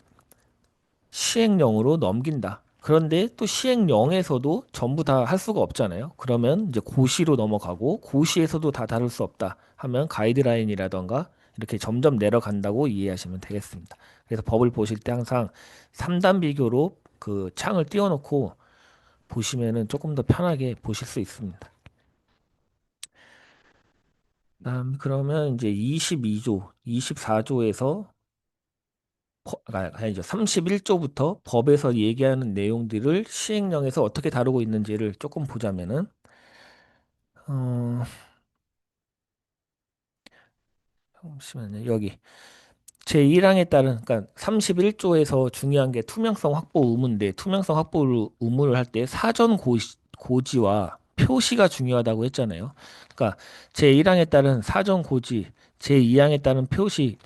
시행령으로 넘긴다. 그런데 또 시행령에서도 전부 다 할 수가 없잖아요. 그러면 이제 고시로 넘어가고 고시에서도 다 다룰 수 없다 하면 가이드라인이라던가 이렇게 점점 내려간다고 이해하시면 되겠습니다. 그래서 법을 보실 때 항상 3단 비교로 그 창을 띄워놓고 보시면은 조금 더 편하게 보실 수 있습니다. 그러면 이제 22조, 24조에서 아니죠. 31조부터 법에서 얘기하는 내용들을 시행령에서 어떻게 다루고 있는지를 조금 보자면은, 어, 잠시만요. 여기. 제1항에 따른, 그러니까 31조에서 중요한 게 투명성 확보 의무인데, 투명성 확보 의무를 할 때 사전 고지와 표시가 중요하다고 했잖아요. 그러니까 제1항에 따른 사전 고지, 제2항에 따른 표시,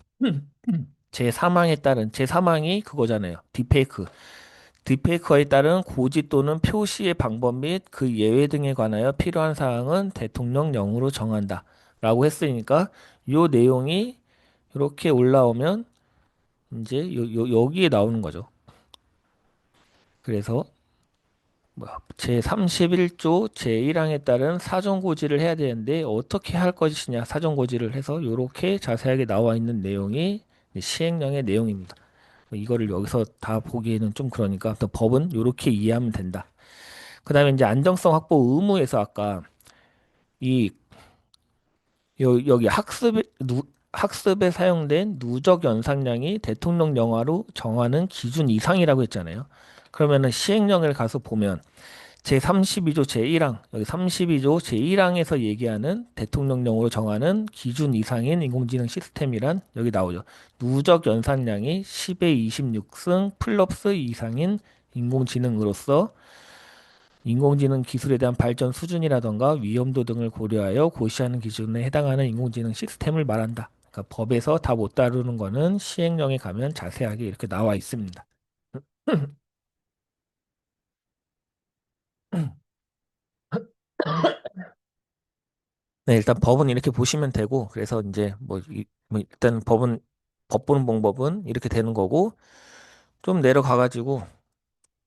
제3항에 따른, 제3항이 그거잖아요. 딥페이크. 딥페이커에 따른 고지 또는 표시의 방법 및 그 예외 등에 관하여 필요한 사항은 대통령령으로 정한다. 라고 했으니까 요 내용이 이렇게 올라오면 이제 여기에 나오는 거죠. 그래서 뭐 제31조 제1항에 따른 사전고지를 해야 되는데 어떻게 할 것이냐 사전고지를 해서 이렇게 자세하게 나와 있는 내용이 시행령의 내용입니다. 뭐 이거를 여기서 다 보기에는 좀 그러니까 또 법은 이렇게 이해하면 된다. 그다음에 이제 안정성 확보 의무에서 아까 이 여기 학습에 사용된 누적 연상량이 대통령 영화로 정하는 기준 이상이라고 했잖아요. 그러면은 시행령을 가서 보면 제32조 제1항 여기 32조 제1항에서 얘기하는 대통령령으로 정하는 기준 이상인 인공지능 시스템이란 여기 나오죠. 누적 연산량이 10의 26승 플러스 이상인 인공지능으로서 인공지능 기술에 대한 발전 수준이라던가 위험도 등을 고려하여 고시하는 기준에 해당하는 인공지능 시스템을 말한다. 그러니까 법에서 다 못 다루는 거는 시행령에 가면 자세하게 이렇게 나와 있습니다. 네, 일단 법은 이렇게 보시면 되고, 그래서 이제 뭐 일단 법 보는 방법은 이렇게 되는 거고, 좀 내려가가지고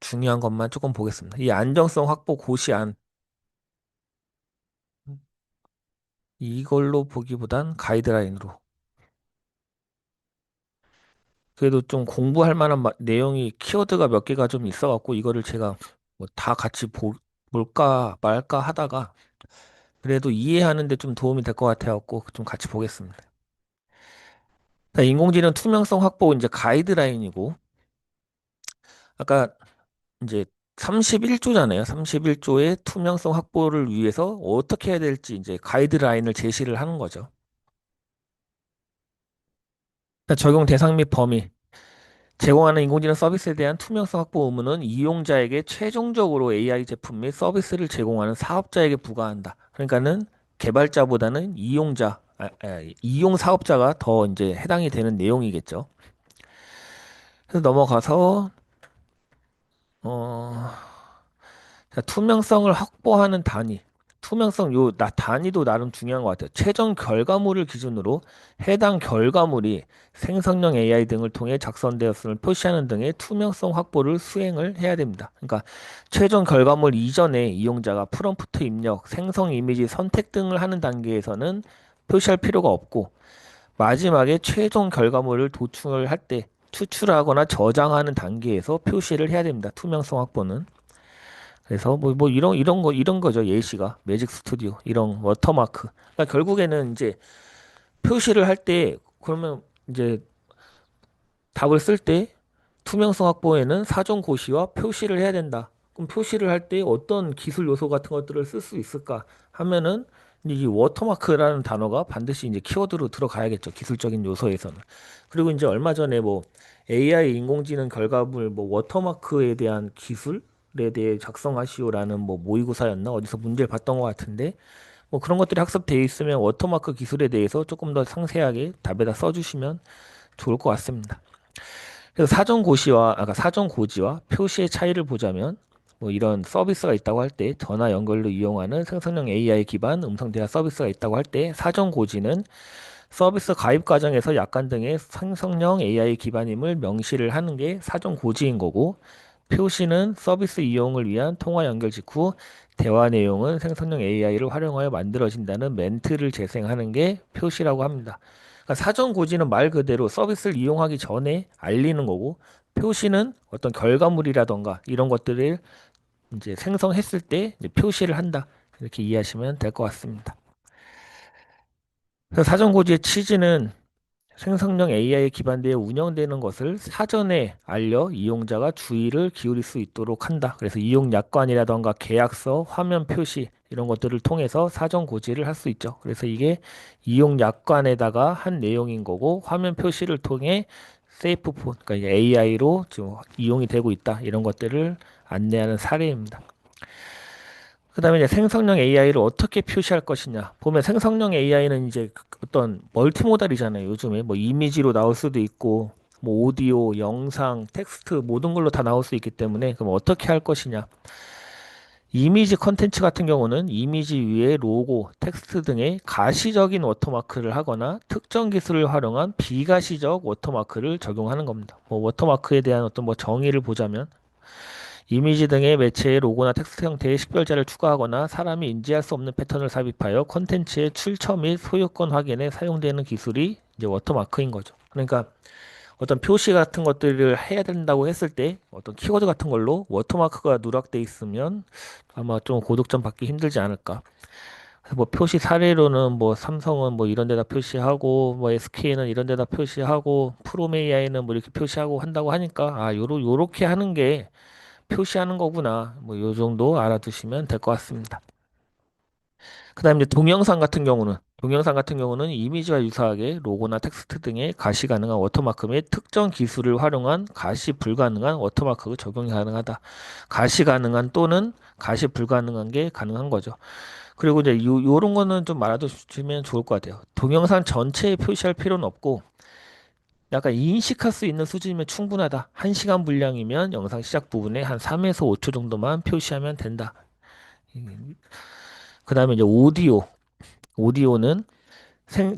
중요한 것만 조금 보겠습니다. 이 안정성 확보 고시안, 이걸로 보기보단 가이드라인으로. 그래도 좀 공부할 만한 내용이 키워드가 몇 개가 좀 있어갖고, 이거를 제가 뭐 다 같이 볼까 말까 하다가, 그래도 이해하는데 좀 도움이 될 것 같아갖고, 좀 같이 보겠습니다. 자, 인공지능 투명성 확보 이제 가이드라인이고, 아까 이제 31조잖아요. 31조의 투명성 확보를 위해서 어떻게 해야 될지 이제 가이드라인을 제시를 하는 거죠. 그러니까 적용 대상 및 범위, 제공하는 인공지능 서비스에 대한 투명성 확보 의무는 이용자에게 최종적으로 AI 제품 및 서비스를 제공하는 사업자에게 부과한다. 그러니까는 개발자보다는 이용 사업자가 더 이제 해당이 되는 내용이겠죠. 그래서 넘어가서 어, 자, 투명성을 확보하는 단위. 단위도 나름 중요한 것 같아요. 최종 결과물을 기준으로 해당 결과물이 생성형 AI 등을 통해 작성되었음을 표시하는 등의 투명성 확보를 수행을 해야 됩니다. 그러니까 최종 결과물 이전에 이용자가 프롬프트 입력, 생성 이미지 선택 등을 하는 단계에서는 표시할 필요가 없고 마지막에 최종 결과물을 도출을 할 때 추출하거나 저장하는 단계에서 표시를 해야 됩니다. 투명성 확보는. 그래서 이런 거죠. 예시가 매직 스튜디오 이런 워터마크. 그러니까 결국에는 이제 표시를 할 때 그러면 이제 답을 쓸 때 투명성 확보에는 사전 고시와 표시를 해야 된다. 그럼 표시를 할 때 어떤 기술 요소 같은 것들을 쓸 수 있을까 하면은 이제 이 워터마크라는 단어가 반드시 이제 키워드로 들어가야겠죠. 기술적인 요소에서는. 그리고 이제 얼마 전에 뭐 AI 인공지능 결과물 뭐 워터마크에 대한 기술에 대해 작성하시오라는 뭐 모의고사였나 어디서 문제를 봤던 것 같은데 뭐 그런 것들이 학습되어 있으면 워터마크 기술에 대해서 조금 더 상세하게 답에다 써주시면 좋을 것 같습니다. 그래서 사전 고지와 표시의 차이를 보자면 뭐 이런 서비스가 있다고 할 때 전화 연결로 이용하는 생성형 AI 기반 음성 대화 서비스가 있다고 할 때 사전 고지는 서비스 가입 과정에서 약관 등의 생성형 AI 기반임을 명시를 하는 게 사전 고지인 거고 표시는 서비스 이용을 위한 통화 연결 직후 대화 내용은 생성형 AI를 활용하여 만들어진다는 멘트를 재생하는 게 표시라고 합니다. 그러니까 사전 고지는 말 그대로 서비스를 이용하기 전에 알리는 거고 표시는 어떤 결과물이라던가 이런 것들을 이제 생성했을 때 이제 표시를 한다. 이렇게 이해하시면 될 것 같습니다. 그래서 사전 고지의 취지는 생성형 AI에 기반되어 운영되는 것을 사전에 알려 이용자가 주의를 기울일 수 있도록 한다. 그래서 이용 약관이라던가 계약서, 화면 표시 이런 것들을 통해서 사전 고지를 할 수 있죠. 그래서 이게 이용 약관에다가 한 내용인 거고 화면 표시를 통해 세이프폰, 그러니까 AI로 지금 이용이 되고 있다. 이런 것들을 안내하는 사례입니다. 그다음에 이제 생성형 AI를 어떻게 표시할 것이냐. 보면 생성형 AI는 이제 어떤 멀티모달이잖아요. 요즘에 뭐 이미지로 나올 수도 있고, 뭐 오디오, 영상, 텍스트 모든 걸로 다 나올 수 있기 때문에 그럼 어떻게 할 것이냐. 이미지 컨텐츠 같은 경우는 이미지 위에 로고, 텍스트 등의 가시적인 워터마크를 하거나 특정 기술을 활용한 비가시적 워터마크를 적용하는 겁니다. 뭐 워터마크에 대한 어떤 뭐 정의를 보자면 이미지 등의 매체에 로고나 텍스트 형태의 식별자를 추가하거나 사람이 인지할 수 없는 패턴을 삽입하여 콘텐츠의 출처 및 소유권 확인에 사용되는 기술이 이제 워터마크인 거죠. 그러니까 어떤 표시 같은 것들을 해야 된다고 했을 때 어떤 키워드 같은 걸로 워터마크가 누락돼 있으면 아마 좀 고득점 받기 힘들지 않을까. 그래서 뭐 표시 사례로는 뭐 삼성은 뭐 이런 데다 표시하고 뭐 SK는 이런 데다 표시하고 프로메이아이는 뭐 이렇게 표시하고 한다고 하니까 아 요렇게 하는 게 표시하는 거구나. 뭐 요 정도 알아두시면 될 것 같습니다. 그다음 이제 동영상 같은 경우는 이미지와 유사하게 로고나 텍스트 등의 가시 가능한 워터마크 및 특정 기술을 활용한 가시 불가능한 워터마크 적용이 가능하다. 가시 가능한 또는 가시 불가능한 게 가능한 거죠. 그리고 이제 요런 거는 좀 알아두시면 좋을 것 같아요. 동영상 전체에 표시할 필요는 없고 약간 인식할 수 있는 수준이면 충분하다. 1시간 분량이면 영상 시작 부분에 한 3에서 5초 정도만 표시하면 된다. 그 다음에 이제 오디오는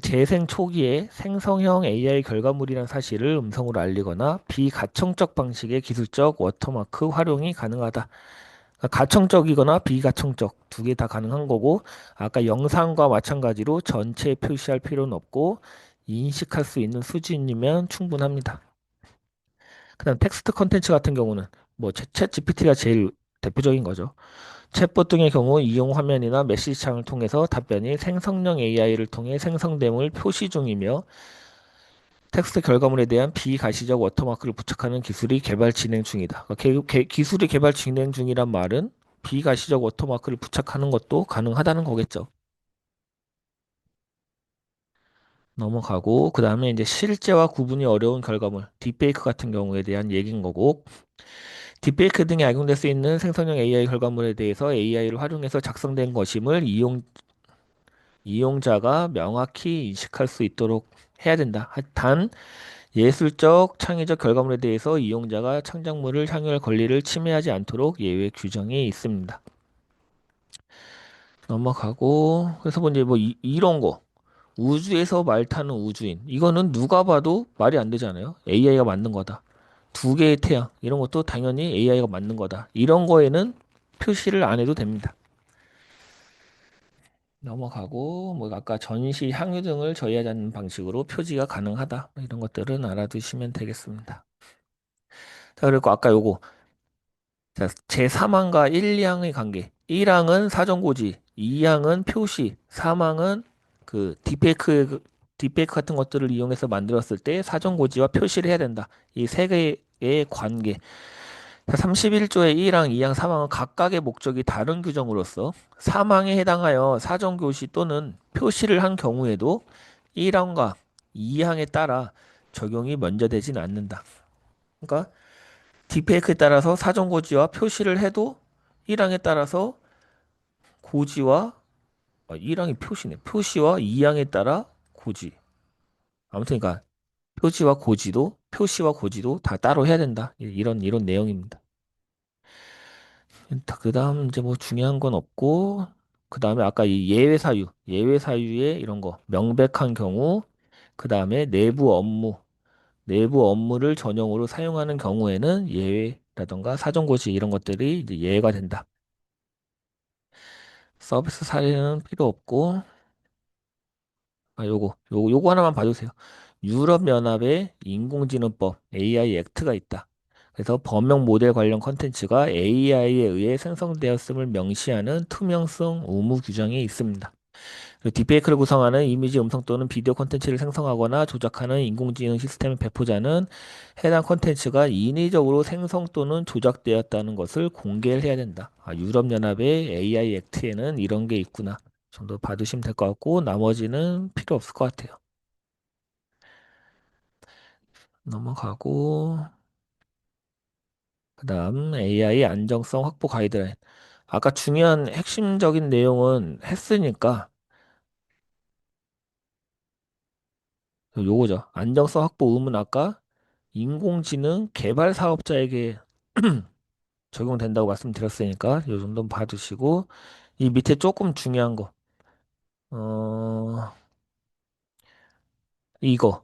재생 초기에 생성형 AI 결과물이라는 사실을 음성으로 알리거나 비가청적 방식의 기술적 워터마크 활용이 가능하다. 그러니까 가청적이거나 비가청적 두 개 다 가능한 거고 아까 영상과 마찬가지로 전체에 표시할 필요는 없고 인식할 수 있는 수준이면 충분합니다. 그다음 텍스트 컨텐츠 같은 경우는 뭐 챗 GPT가 제일 대표적인 거죠. 챗봇 등의 경우 이용 화면이나 메시지 창을 통해서 답변이 생성형 AI를 통해 생성됨을 표시 중이며 텍스트 결과물에 대한 비가시적 워터마크를 부착하는 기술이 개발 진행 중이다. 그러니까 기술이 개발 진행 중이란 말은 비가시적 워터마크를 부착하는 것도 가능하다는 거겠죠. 넘어가고 그 다음에 이제 실제와 구분이 어려운 결과물, 딥페이크 같은 경우에 대한 얘기인 거고 딥페이크 등에 악용될 수 있는 생성형 AI 결과물에 대해서 AI를 활용해서 작성된 것임을 이용자가 명확히 인식할 수 있도록 해야 된다. 단, 예술적, 창의적 결과물에 대해서 이용자가 창작물을 향유할 권리를 침해하지 않도록 예외 규정이 있습니다. 넘어가고, 그래서 뭐 이제 뭐 이런 거. 우주에서 말 타는 우주인. 이거는 누가 봐도 말이 안 되잖아요. AI가 만든 거다. 두 개의 태양. 이런 것도 당연히 AI가 만든 거다. 이런 거에는 표시를 안 해도 됩니다. 넘어가고 뭐 아까 전시 향유 등을 저희하지 않는 방식으로 표지가 가능하다. 뭐 이런 것들은 알아두시면 되겠습니다. 자, 그리고 아까 요거 자, 제3항과 1, 2항의 관계. 1항은 사전고지, 2항은 표시, 3항은 그 디페이크 같은 것들을 이용해서 만들었을 때 사전고지와 표시를 해야 된다. 이 세 개의 관계. 31조의 1항, 2항, 3항은 각각의 목적이 다른 규정으로서 3항에 해당하여 사전교시 또는 표시를 한 경우에도 1항과 2항에 따라 적용이 면제되진 않는다. 그러니까 딥페이크에 따라서 사전고지와 표시를 해도 1항에 따라서 고지와 1항이 표시네. 표시와 2항에 따라 고지. 아무튼 그러니까 표시와 고지도 다 따로 해야 된다. 이런 내용입니다. 그다음 이제 뭐 중요한 건 없고 그다음에 아까 이 예외 사유의 이런 거 명백한 경우 그다음에 내부 업무를 전용으로 사용하는 경우에는 예외라던가 사전고지 이런 것들이 이제 예외가 된다. 서비스 사례는 필요 없고 요거 하나만 봐주세요. 유럽연합의 인공지능법 AI 액트가 있다. 그래서 범용 모델 관련 컨텐츠가 AI에 의해 생성되었음을 명시하는 투명성 의무 규정이 있습니다. 딥페이크를 구성하는 이미지, 음성 또는 비디오 콘텐츠를 생성하거나 조작하는 인공지능 시스템의 배포자는 해당 콘텐츠가 인위적으로 생성 또는 조작되었다는 것을 공개를 해야 된다. 아, 유럽연합의 AI 액트에는 이런 게 있구나. 정도 봐두시면 될 것 같고, 나머지는 필요 없을 것 같아요. 넘어가고, 그다음 AI 안정성 확보 가이드라인. 아까 중요한 핵심적인 내용은 했으니까 요거죠. 안정성 확보 의무는 아까 인공지능 개발 사업자에게 적용된다고 말씀드렸으니까 요 정도는 봐두시고 이 밑에 조금 중요한 거 이거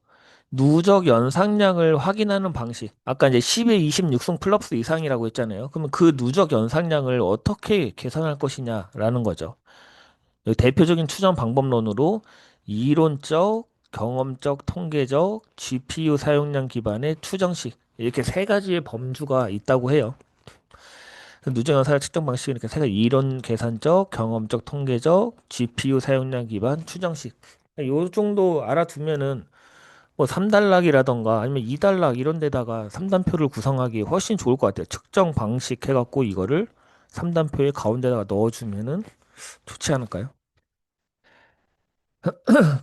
누적 연상량을 확인하는 방식 아까 이제 10의 26승 플러스 이상이라고 했잖아요. 그러면 그 누적 연상량을 어떻게 계산할 것이냐라는 거죠. 여기 대표적인 추정 방법론으로 이론적, 경험적, 통계적, GPU 사용량 기반의 추정식 이렇게 세 가지의 범주가 있다고 해요. 누적 연산의 측정 방식은 이렇게 세 가지 이론 계산적, 경험적, 통계적, GPU 사용량 기반 추정식. 요 정도 알아두면은 뭐 3단락이라던가 아니면 2단락 이런 데다가 3단표를 구성하기 훨씬 좋을 것 같아요. 측정 방식 해갖고 이거를 3단표의 가운데다가 넣어주면은 좋지 않을까요?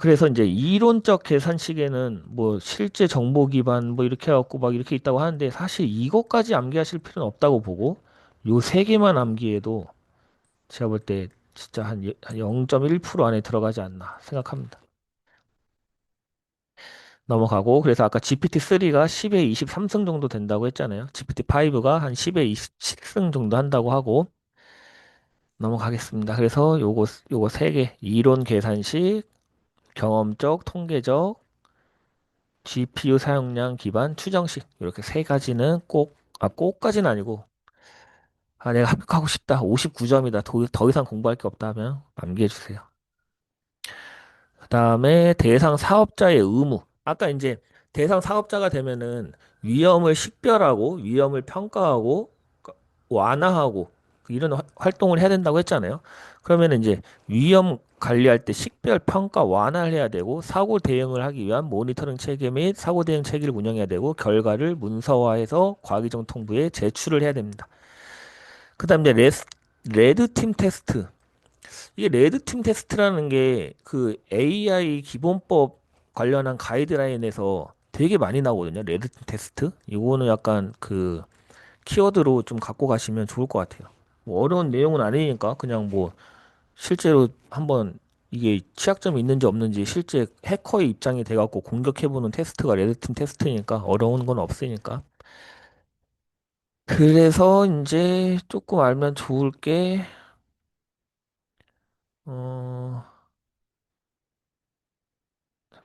그래서 이제 이론적 계산식에는 뭐 실제 정보 기반 뭐 이렇게 해갖고 막 이렇게 있다고 하는데 사실 이것까지 암기하실 필요는 없다고 보고 요 세 개만 암기해도 제가 볼 때 진짜 한 0.1% 안에 들어가지 않나 생각합니다. 넘어가고 그래서 아까 GPT-3가 10에 23승 정도 된다고 했잖아요. GPT-5가 한 10에 27승 정도 한다고 하고 넘어가겠습니다. 그래서 요거 세 개 이론 계산식, 경험적, 통계적 GPU 사용량 기반 추정식 이렇게 세 가지는 꼭까지는 아니고 내가 합격하고 싶다 59점이다 더 이상 공부할 게 없다면 암기해 주세요. 그다음에 대상 사업자의 의무 아까 이제 대상 사업자가 되면은 위험을 식별하고 위험을 평가하고 완화하고 이런 활동을 해야 된다고 했잖아요. 그러면 이제 위험 관리할 때 식별, 평가, 완화를 해야 되고 사고 대응을 하기 위한 모니터링 체계 및 사고 대응 체계를 운영해야 되고 결과를 문서화해서 과기정 통부에 제출을 해야 됩니다. 그다음 이제 레드 팀 테스트. 이게 레드 팀 테스트라는 게 그 AI 기본법 관련한 가이드라인에서 되게 많이 나오거든요. 레드 팀 테스트. 이거는 약간 그 키워드로 좀 갖고 가시면 좋을 것 같아요. 뭐 어려운 내용은 아니니까 그냥 뭐 실제로 한번 이게 취약점이 있는지 없는지 실제 해커의 입장이 돼갖고 공격해보는 테스트가 레드팀 테스트니까 어려운 건 없으니까. 그래서 이제 조금 알면 좋을 게, 어,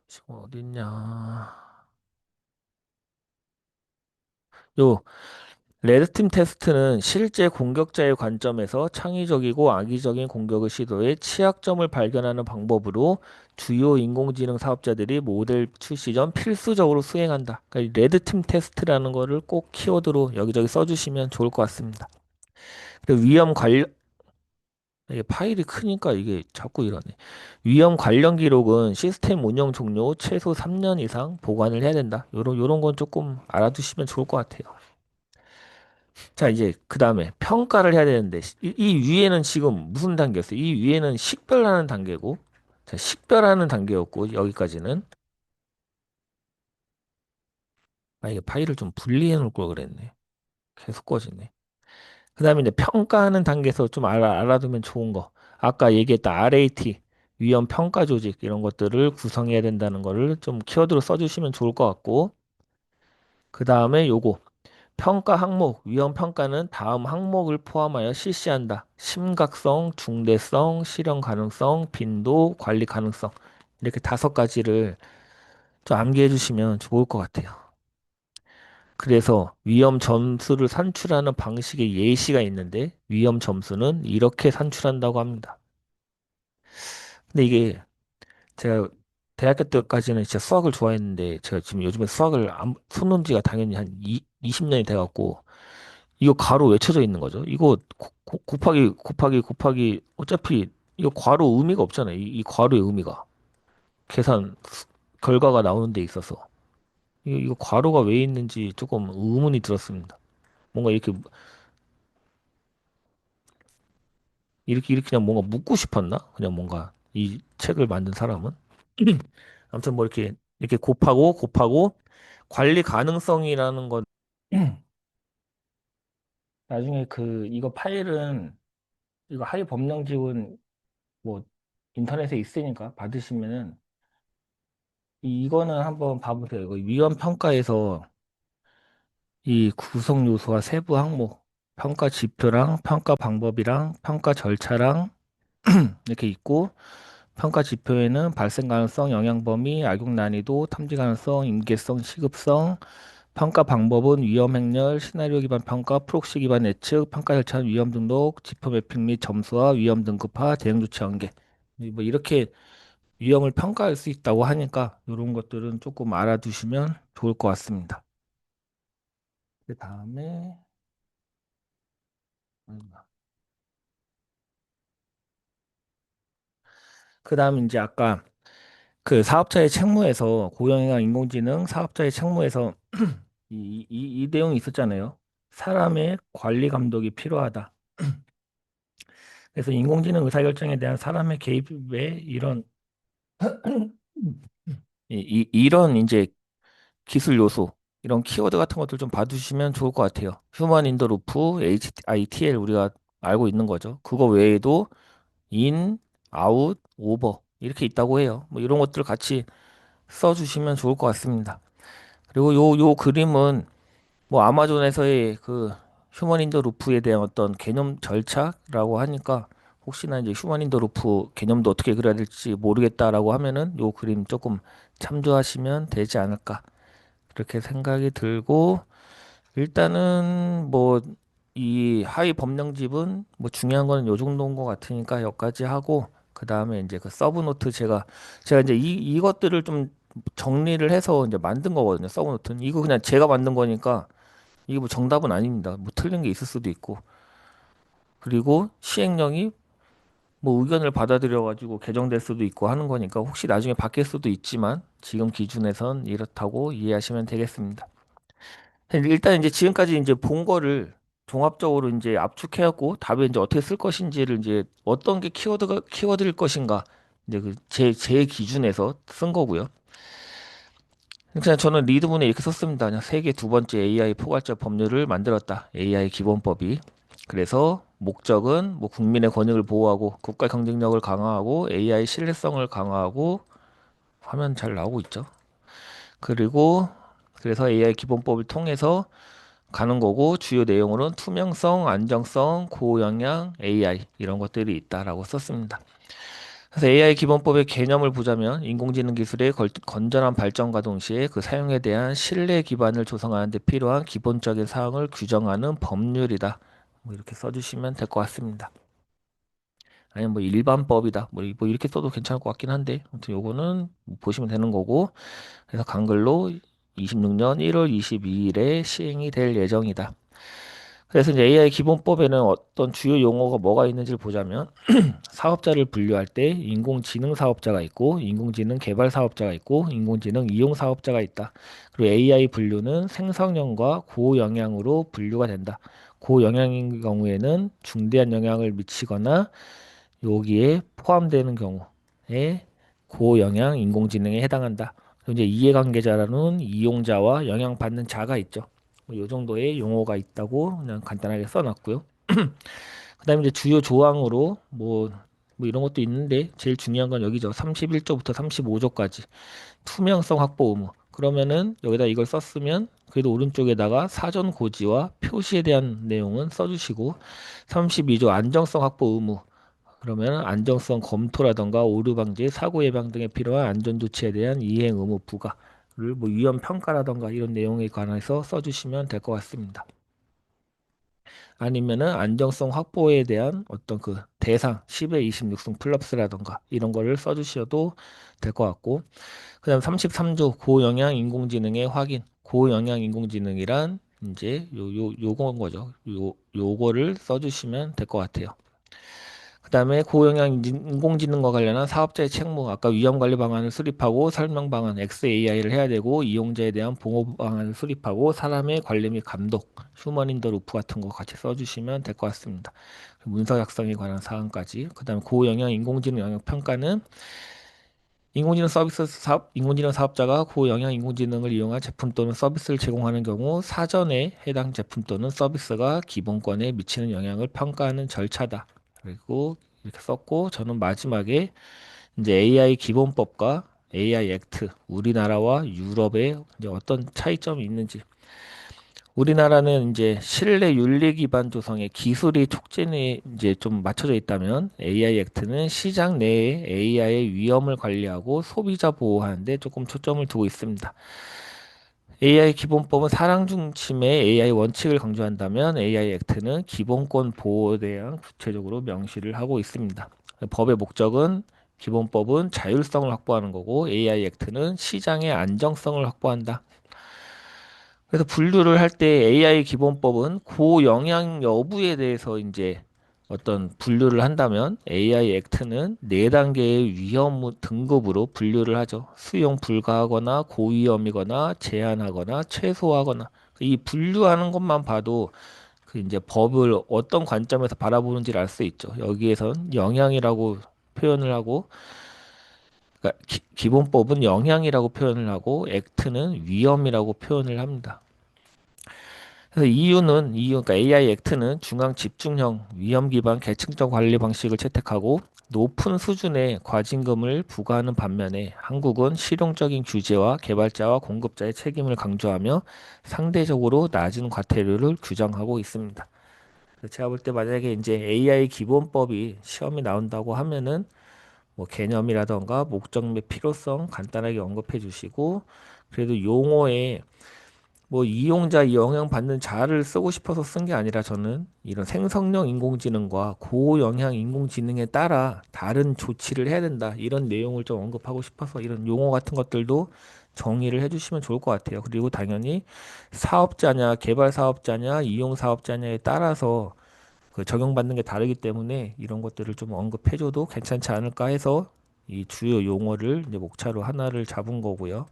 지금 어딨냐. 요 레드팀 테스트는 실제 공격자의 관점에서 창의적이고 악의적인 공격을 시도해 취약점을 발견하는 방법으로 주요 인공지능 사업자들이 모델 출시 전 필수적으로 수행한다. 그러니까 레드팀 테스트라는 거를 꼭 키워드로 여기저기 써주시면 좋을 것 같습니다. 그리고 위험 관련 이게 파일이 크니까 이게 자꾸 이러네. 위험 관련 기록은 시스템 운영 종료 최소 3년 이상 보관을 해야 된다. 요런 건 조금 알아두시면 좋을 것 같아요. 자, 이제 그 다음에 평가를 해야 되는데 이 위에는 지금 무슨 단계였어요? 이 위에는 식별하는 단계고 자, 식별하는 단계였고 여기까지는 이게 파일을 좀 분리해 놓을 걸 그랬네. 계속 꺼지네. 그 다음에 이제 평가하는 단계에서 좀 알아두면 좋은 거. 아까 얘기했던 RAT 위험 평가 조직 이런 것들을 구성해야 된다는 거를 좀 키워드로 써주시면 좋을 것 같고 그 다음에 요거 평가 항목, 위험 평가는 다음 항목을 포함하여 실시한다. 심각성, 중대성, 실현 가능성, 빈도, 관리 가능성. 이렇게 다섯 가지를 좀 암기해 주시면 좋을 것 같아요. 그래서 위험 점수를 산출하는 방식의 예시가 있는데 위험 점수는 이렇게 산출한다고 합니다. 근데 이게 제가 대학교 때까지는 진짜 수학을 좋아했는데 제가 지금 요즘에 수학을 손 놓은 지가 당연히 한 20년이 돼갖고 이거 가로 외쳐져 있는 거죠. 이거 곱하기 어차피 이거 괄호 의미가 없잖아요. 이 괄호의 의미가. 계산 결과가 나오는 데 있어서. 이거 괄호가 왜 있는지 조금 의문이 들었습니다. 뭔가 이렇게 그냥 뭔가 묻고 싶었나? 그냥 뭔가 이 책을 만든 사람은? 아무튼 뭐 이렇게 곱하고 관리 가능성이라는 건 나중에 이거 파일은 이거 하위 법령집은 뭐 인터넷에 있으니까 받으시면은 이거는 한번 봐보세요. 이거 위헌 평가에서 이 구성 요소와 세부 항목, 평가 지표랑 평가 방법이랑 평가 절차랑 이렇게 있고 평가 지표에는 발생 가능성, 영향 범위, 악용 난이도, 탐지 가능성, 임계성, 시급성, 평가 방법은 위험 행렬, 시나리오 기반 평가, 프록시 기반 예측, 평가 절차는 위험 등록, 지표 매핑 및 점수와 위험 등급화, 대응 조치 연계. 뭐 이렇게 위험을 평가할 수 있다고 하니까 이런 것들은 조금 알아두시면 좋을 것 같습니다. 그 다음에 그 다음 이제 아까 그 사업자의 책무에서 고용이나 인공지능 사업자의 책무에서 이 내용이 있었잖아요. 사람의 관리 감독이 필요하다. 그래서 인공지능 의사결정에 대한 사람의 개입에 이런 이제 기술 요소, 이런 키워드 같은 것들 좀 봐두시면 좋을 것 같아요. 휴먼 인더 루프, HITL 우리가 알고 있는 거죠. 그거 외에도 인, 아웃, 오버 이렇게 있다고 해요. 뭐 이런 것들 같이 써주시면 좋을 것 같습니다. 그리고 요 그림은 뭐 아마존에서의 그 휴먼 인더 루프에 대한 어떤 개념 절차라고 하니까 혹시나 이제 휴먼 인더 루프 개념도 어떻게 그려야 될지 모르겠다라고 하면은 요 그림 조금 참조하시면 되지 않을까 그렇게 생각이 들고 일단은 뭐 이 하위 법령집은 뭐 중요한 거는 요 정도인 것 같으니까 여기까지 하고 그 다음에 이제 그 서브노트 제가 이제 이것들을 좀 정리를 해서 이제 만든 거거든요. 서브노트는 이거 그냥 제가 만든 거니까 이게 뭐 정답은 아닙니다. 뭐 틀린 게 있을 수도 있고. 그리고 시행령이 뭐 의견을 받아들여 가지고 개정될 수도 있고 하는 거니까 혹시 나중에 바뀔 수도 있지만 지금 기준에선 이렇다고 이해하시면 되겠습니다. 일단 이제 지금까지 이제 본 거를 종합적으로 이제 압축해갖고 답에 이제 어떻게 쓸 것인지를 이제 어떤 게 키워드일 것인가 이제 그 제 기준에서 쓴 거고요. 그냥 저는 리드문에 이렇게 썼습니다. 그냥 세계 두 번째 AI 포괄적 법률을 만들었다. AI 기본법이. 그래서 목적은 뭐 국민의 권익을 보호하고 국가 경쟁력을 강화하고 AI 신뢰성을 강화하고 화면 잘 나오고 있죠. 그리고 그래서 AI 기본법을 통해서 가는 거고 주요 내용으로는 투명성, 안정성, 고영양 AI 이런 것들이 있다라고 썼습니다. 그래서 AI 기본법의 개념을 보자면 인공지능 기술의 건전한 발전과 동시에 그 사용에 대한 신뢰 기반을 조성하는 데 필요한 기본적인 사항을 규정하는 법률이다. 뭐 이렇게 써주시면 될 것 같습니다. 아니면 뭐 일반법이다. 뭐 이렇게 써도 괜찮을 것 같긴 한데 아무튼 요거는 보시면 되는 거고 그래서 간글로 26년 1월 22일에 시행이 될 예정이다. 그래서 이제 AI 기본법에는 어떤 주요 용어가 뭐가 있는지를 보자면 사업자를 분류할 때 인공지능 사업자가 있고 인공지능 개발 사업자가 있고 인공지능 이용 사업자가 있다. 그리고 AI 분류는 생성형과 고영향으로 분류가 된다. 고영향인 경우에는 중대한 영향을 미치거나 여기에 포함되는 경우에 고영향 인공지능에 해당한다. 그리고 이제 이해관계자라는 이용자와 영향받는 자가 있죠. 뭐이 정도의 용어가 있다고 그냥 간단하게 써놨고요. 그다음에 이제 주요 조항으로 뭐 이런 것도 있는데 제일 중요한 건 여기죠. 31조부터 35조까지 투명성 확보 의무. 그러면은 여기다 이걸 썼으면 그래도 오른쪽에다가 사전 고지와 표시에 대한 내용은 써주시고 32조 안정성 확보 의무. 그러면 안정성 검토라던가 오류 방지, 사고 예방 등에 필요한 안전 조치에 대한 이행 의무 부과를 뭐 위험 평가라던가 이런 내용에 관해서 써주시면 될 것 같습니다. 아니면은 안정성 확보에 대한 어떤 그 대상 10의 26승 플러스라던가 이런 거를 써주셔도 될 것 같고 그다음 33조 고영향 인공지능의 확인 고영향 인공지능이란 이제 요건 거죠 요거를 써주시면 될 것 같아요 그다음에 고용량 인공지능과 관련한 사업자의 책무, 아까 위험 관리 방안을 수립하고 설명 방안, XAI를 해야 되고 이용자에 대한 보호 방안을 수립하고 사람의 관리 및 감독, 휴먼 인더 루프 같은 거 같이 써주시면 될 것 같습니다. 문서 작성에 관한 사항까지. 그다음에 고영향 인공지능 영역 평가는 인공지능 사업자가 고영향 인공지능을 이용한 제품 또는 서비스를 제공하는 경우 사전에 해당 제품 또는 서비스가 기본권에 미치는 영향을 평가하는 절차다. 그리고 이렇게 썼고 저는 마지막에 이제 AI 기본법과 AI 액트, 우리나라와 유럽의 이제 어떤 차이점이 있는지. 우리나라는 이제 신뢰 윤리 기반 조성에 기술이 촉진이 이제 좀 맞춰져 있다면 AI 액트는 시장 내에 AI의 위험을 관리하고 소비자 보호하는 데 조금 초점을 두고 있습니다. AI 기본법은 사랑 중심의 AI 원칙을 강조한다면 AI 액트는 기본권 보호에 대한 구체적으로 명시를 하고 있습니다. 법의 목적은 기본법은 자율성을 확보하는 거고 AI 액트는 시장의 안정성을 확보한다. 그래서 분류를 할 때 AI 기본법은 고영향 여부에 대해서 이제 어떤 분류를 한다면 AI 액트는 네 단계의 위험 등급으로 분류를 하죠. 수용 불가하거나 고위험이거나 제한하거나 최소화하거나 이 분류하는 것만 봐도 그 이제 법을 어떤 관점에서 바라보는지를 알 수 있죠. 여기에선 영향이라고 표현을 하고 그러니까 기본법은 영향이라고 표현을 하고 액트는 위험이라고 표현을 합니다. 그래서 그러니까 AI 액트는 중앙 집중형 위험 기반 계층적 관리 방식을 채택하고 높은 수준의 과징금을 부과하는 반면에 한국은 실용적인 규제와 개발자와 공급자의 책임을 강조하며 상대적으로 낮은 과태료를 규정하고 있습니다. 그래서 제가 볼 때 만약에 이제 AI 기본법이 시험이 나온다고 하면은 뭐 개념이라던가 목적 및 필요성 간단하게 언급해 주시고 그래도 용어에 뭐 이용자 영향 받는 자를 쓰고 싶어서 쓴 게 아니라 저는 이런 생성형 인공지능과 고영향 인공지능에 따라 다른 조치를 해야 된다. 이런 내용을 좀 언급하고 싶어서 이런 용어 같은 것들도 정의를 해주시면 좋을 것 같아요. 그리고 당연히 사업자냐, 개발 사업자냐, 이용 사업자냐에 따라서 그 적용받는 게 다르기 때문에 이런 것들을 좀 언급해줘도 괜찮지 않을까 해서 이 주요 용어를 이제 목차로 하나를 잡은 거고요.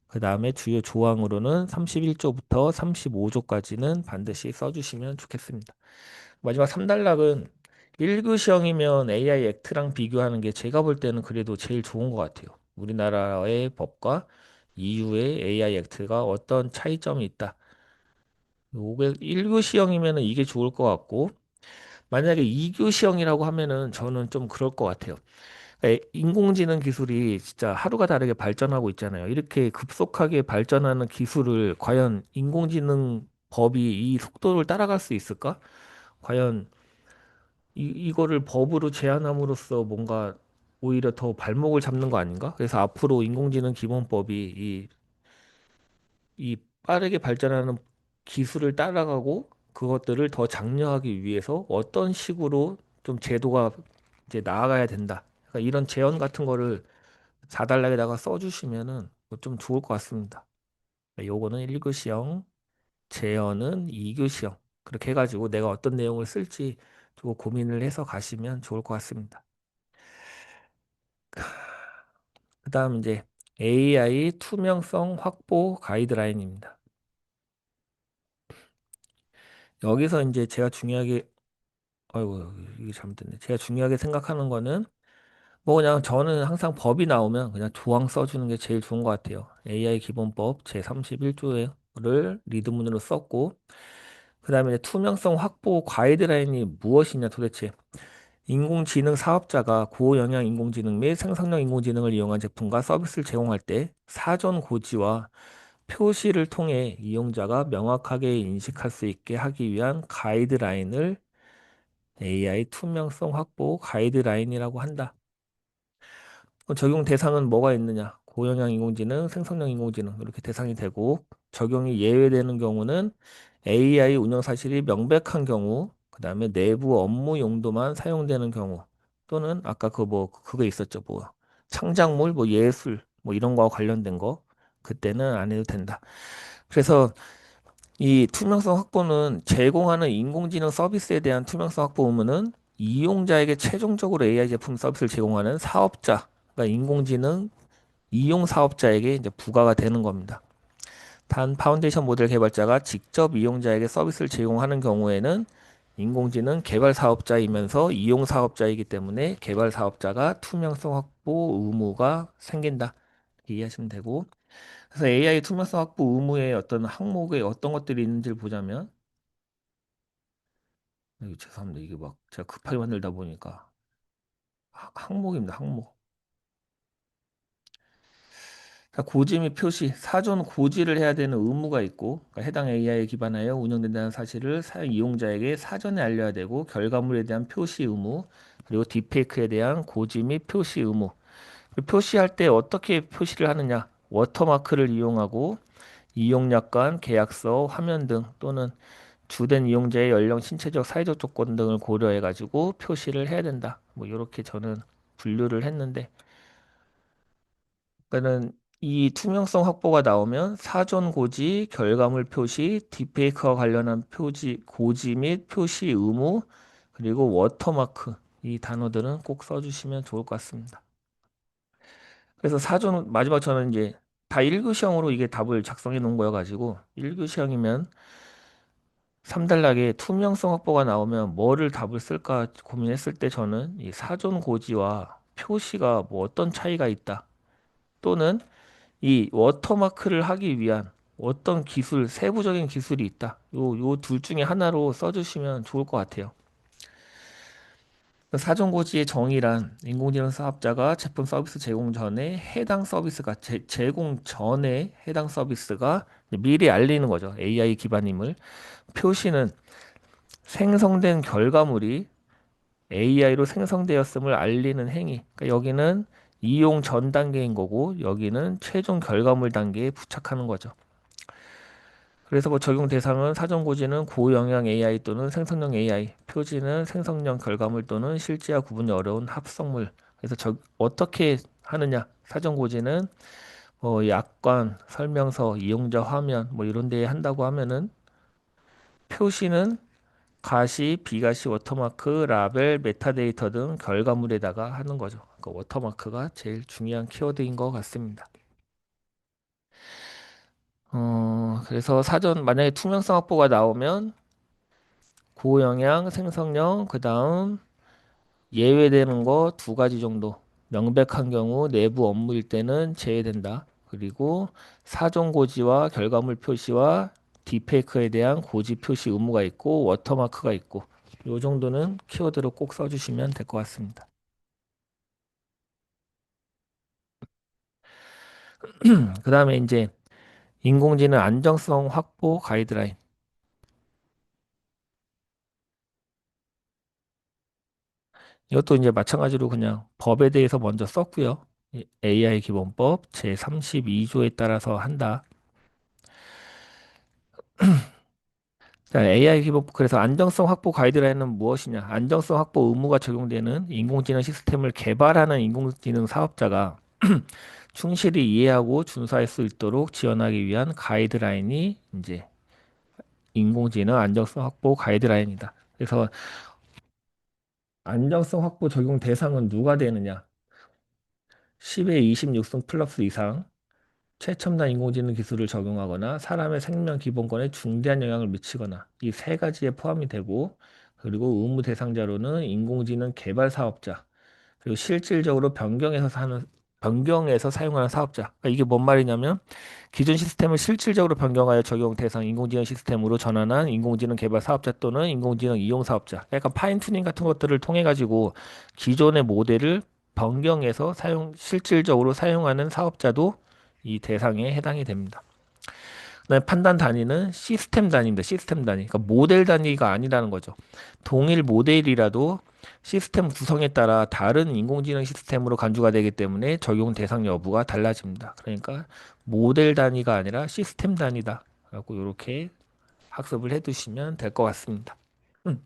그 다음에 주요 조항으로는 31조부터 35조까지는 반드시 써주시면 좋겠습니다. 마지막 3단락은 1교시형이면 AI 액트랑 비교하는 게 제가 볼 때는 그래도 제일 좋은 것 같아요. 우리나라의 법과 EU의 AI 액트가 어떤 차이점이 있다. 요게 1교시형이면 이게 좋을 것 같고 만약에 2교시형이라고 하면은 저는 좀 그럴 것 같아요. 인공지능 기술이 진짜 하루가 다르게 발전하고 있잖아요. 이렇게 급속하게 발전하는 기술을 과연 인공지능 법이 이 속도를 따라갈 수 있을까? 과연 이거를 법으로 제한함으로써 뭔가 오히려 더 발목을 잡는 거 아닌가? 그래서 앞으로 인공지능 기본법이 이 빠르게 발전하는 기술을 따라가고 그것들을 더 장려하기 위해서 어떤 식으로 좀 제도가 이제 나아가야 된다. 그러니까 이런 제언 같은 거를 4단락에다가 써주시면은 좀 좋을 것 같습니다. 요거는 1교시형, 제어는 2교시형. 그렇게 해가지고 내가 어떤 내용을 쓸지 좀 고민을 해서 가시면 좋을 것 같습니다. 그 다음 이제 AI 투명성 확보 가이드라인입니다. 여기서 이제 제가 중요하게, 아이고, 이게 잘못됐네. 제가 중요하게 생각하는 거는 뭐 그냥 저는 항상 법이 나오면 그냥 조항 써주는 게 제일 좋은 것 같아요. AI 기본법 제31조를 리드문으로 썼고, 그 다음에 투명성 확보 가이드라인이 무엇이냐 도대체. 인공지능 사업자가 고영향 인공지능 및 생성형 인공지능을 이용한 제품과 서비스를 제공할 때 사전 고지와 표시를 통해 이용자가 명확하게 인식할 수 있게 하기 위한 가이드라인을 AI 투명성 확보 가이드라인이라고 한다. 적용 대상은 뭐가 있느냐? 고영향 인공지능, 생성형 인공지능 이렇게 대상이 되고 적용이 예외되는 경우는 AI 운영 사실이 명백한 경우, 그다음에 내부 업무 용도만 사용되는 경우 또는 아까 그 뭐 그거 있었죠. 뭐 창작물, 뭐 예술 뭐 이런 거와 관련된 거 그때는 안 해도 된다. 그래서 이 투명성 확보는 제공하는 인공지능 서비스에 대한 투명성 확보 의무는 이용자에게 최종적으로 AI 제품 서비스를 제공하는 사업자, 그러니까 인공지능 이용 사업자에게 이제 부과가 되는 겁니다. 단 파운데이션 모델 개발자가 직접 이용자에게 서비스를 제공하는 경우에는 인공지능 개발 사업자이면서 이용 사업자이기 때문에 개발 사업자가 투명성 확보 의무가 생긴다. 이렇게 이해하시면 되고. 그래서 AI 투명성 확보 의무의 어떤 항목에 어떤 것들이 있는지를 보자면, 죄송합니다. 이게 막 제가 급하게 만들다 보니까 항목입니다. 항목. 그러니까 고지 및 표시, 사전 고지를 해야 되는 의무가 있고, 그러니까 해당 AI에 기반하여 운영된다는 사실을 사용 이용자에게 사전에 알려야 되고, 결과물에 대한 표시 의무, 그리고 딥페이크에 대한 고지 및 표시 의무. 그리고 표시할 때 어떻게 표시를 하느냐? 워터마크를 이용하고 이용약 관, 계약서, 화면 등 또는 주된 이용자의 연령, 신체적, 사회적 조건 등을 고려해 가지고 표시를 해야 된다. 뭐 이렇게 저는 분류를 했는데 그러니까는 이 투명성 확보가 나오면 사전 고지, 결과물 표시, 딥페이크와 관련한 표지, 고지 및 표시 의무, 그리고 워터마크 이 단어들은 꼭 써주시면 좋을 것 같습니다. 그래서 사전 마지막 저는 이제 다 1교시형으로 이게 답을 작성해 놓은 거여가지고 1교시형이면 3단락에 투명성 확보가 나오면 뭐를 답을 쓸까 고민했을 때 저는 이 사전 고지와 표시가 뭐 어떤 차이가 있다 또는 이 워터마크를 하기 위한 어떤 기술, 세부적인 기술이 있다. 요 둘 중에 하나로 써주시면 좋을 것 같아요. 사전고지의 정의란 인공지능 사업자가 제품 서비스 제공 전에 해당 서비스가 제공 전에 해당 서비스가 미리 알리는 거죠. AI 기반임을. 표시는 생성된 결과물이 AI로 생성되었음을 알리는 행위. 그러니까 여기는 이용 전 단계인 거고 여기는 최종 결과물 단계에 부착하는 거죠. 그래서 뭐 적용 대상은 사전 고지는 고영향 AI 또는 생성형 AI, 표지는 생성형 결과물 또는 실제와 구분이 어려운 합성물. 그래서 어떻게 하느냐? 사전 고지는 뭐 약관, 설명서, 이용자 화면 뭐 이런 데에 한다고 하면은 표시는 가시, 비가시, 워터마크, 라벨, 메타데이터 등 결과물에다가 하는 거죠. 그 워터마크가 제일 중요한 키워드인 것 같습니다. 그래서 사전 만약에 투명성 확보가 나오면 고영양, 생성형, 그 다음 예외되는 거 두 가지 정도. 명백한 경우 내부 업무일 때는 제외된다. 그리고 사전 고지와 결과물 표시와 딥페이크에 대한 고지 표시 의무가 있고 워터마크가 있고 요 정도는 키워드로 꼭 써주시면 될 것 같습니다. 그 다음에 이제 인공지능 안정성 확보 가이드라인. 이것도 이제 마찬가지로 그냥 법에 대해서 먼저 썼고요. AI 기본법 제32조에 따라서 한다. 자, AI 기본 그래서 안정성 확보 가이드라인은 무엇이냐? 안정성 확보 의무가 적용되는 인공지능 시스템을 개발하는 인공지능 사업자가 충실히 이해하고 준수할 수 있도록 지원하기 위한 가이드라인이 이제 인공지능 안정성 확보 가이드라인이다. 그래서 안정성 확보 적용 대상은 누가 되느냐? 10의 26승 플러스 이상 최첨단 인공지능 기술을 적용하거나 사람의 생명 기본권에 중대한 영향을 미치거나 이 세 가지에 포함이 되고 그리고 의무 대상자로는 인공지능 개발 사업자 그리고 실질적으로 변경해서 사용하는 사업자. 그러니까 이게 뭔 말이냐면 기존 시스템을 실질적으로 변경하여 적용 대상 인공지능 시스템으로 전환한 인공지능 개발 사업자 또는 인공지능 이용 사업자. 약간 파인 튜닝 같은 것들을 통해 가지고 기존의 모델을 변경해서 실질적으로 사용하는 사업자도 이 대상에 해당이 됩니다. 그다음에 판단 단위는 시스템 단위입니다. 시스템 단위. 그러니까 모델 단위가 아니라는 거죠. 동일 모델이라도 시스템 구성에 따라 다른 인공지능 시스템으로 간주가 되기 때문에 적용 대상 여부가 달라집니다. 그러니까 모델 단위가 아니라 시스템 단위다. 라고 이렇게 학습을 해 두시면 될 것 같습니다. 음.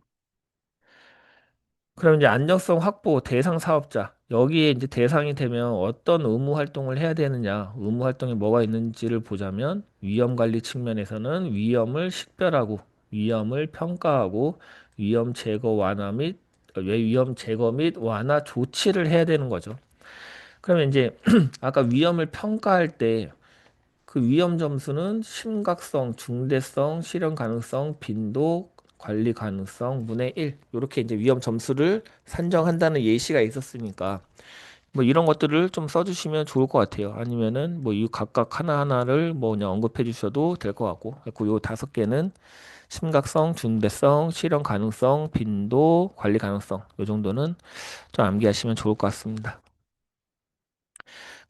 그럼 이제 안정성 확보 대상 사업자. 여기에 이제 대상이 되면 어떤 의무 활동을 해야 되느냐. 의무 활동이 뭐가 있는지를 보자면 위험 관리 측면에서는 위험을 식별하고 위험을 평가하고 위험 제거 완화 및 위험 제거 및 완화 조치를 해야 되는 거죠. 그러면 이제 아까 위험을 평가할 때 그 위험 점수는 심각성, 중대성, 실현 가능성, 빈도, 관리 가능성, 분의 1. 이렇게 이제 위험 점수를 산정한다는 예시가 있었으니까 뭐 이런 것들을 좀 써주시면 좋을 것 같아요. 아니면은 뭐 이 각각 하나하나를 뭐 그냥 언급해 주셔도 될 것 같고. 그리고 요 5개는 심각성, 중대성, 실현 가능성, 빈도, 관리 가능성. 요 정도는 좀 암기하시면 좋을 것 같습니다.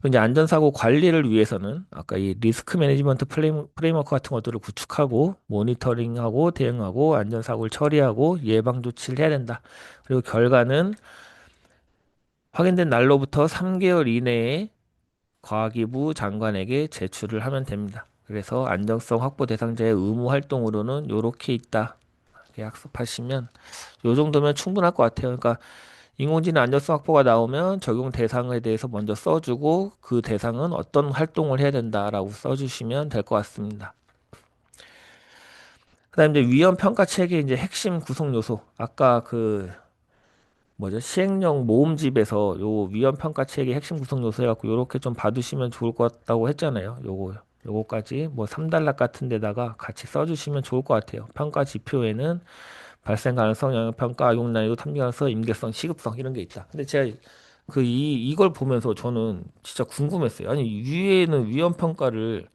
이제 안전사고 관리를 위해서는 아까 이 리스크 매니지먼트 프레임워크 같은 것들을 구축하고 모니터링하고 대응하고 안전사고를 처리하고 예방 조치를 해야 된다. 그리고 결과는 확인된 날로부터 3개월 이내에 과기부 장관에게 제출을 하면 됩니다. 그래서 안정성 확보 대상자의 의무 활동으로는 요렇게 있다. 이렇게 학습하시면 요 정도면 충분할 것 같아요. 그러니까 인공지능 안전성 확보가 나오면 적용 대상에 대해서 먼저 써주고 그 대상은 어떤 활동을 해야 된다라고 써주시면 될 것 같습니다. 그다음 이제 위험 평가 체계 이제 핵심 구성 요소 아까 그 뭐죠 시행령 모음집에서 요 위험 평가 체계 핵심 구성 요소 해갖고 요렇게 좀 봐두시면 좋을 것 같다고 했잖아요. 요거까지 뭐 3단락 같은 데다가 같이 써주시면 좋을 것 같아요. 평가 지표에는 발생 가능성, 영역 평가, 악용 난이도, 탐지 가능성, 임계성, 시급성 이런 게 있다. 근데 제가 이걸 보면서 저는 진짜 궁금했어요. 아니 위에는 위험 평가를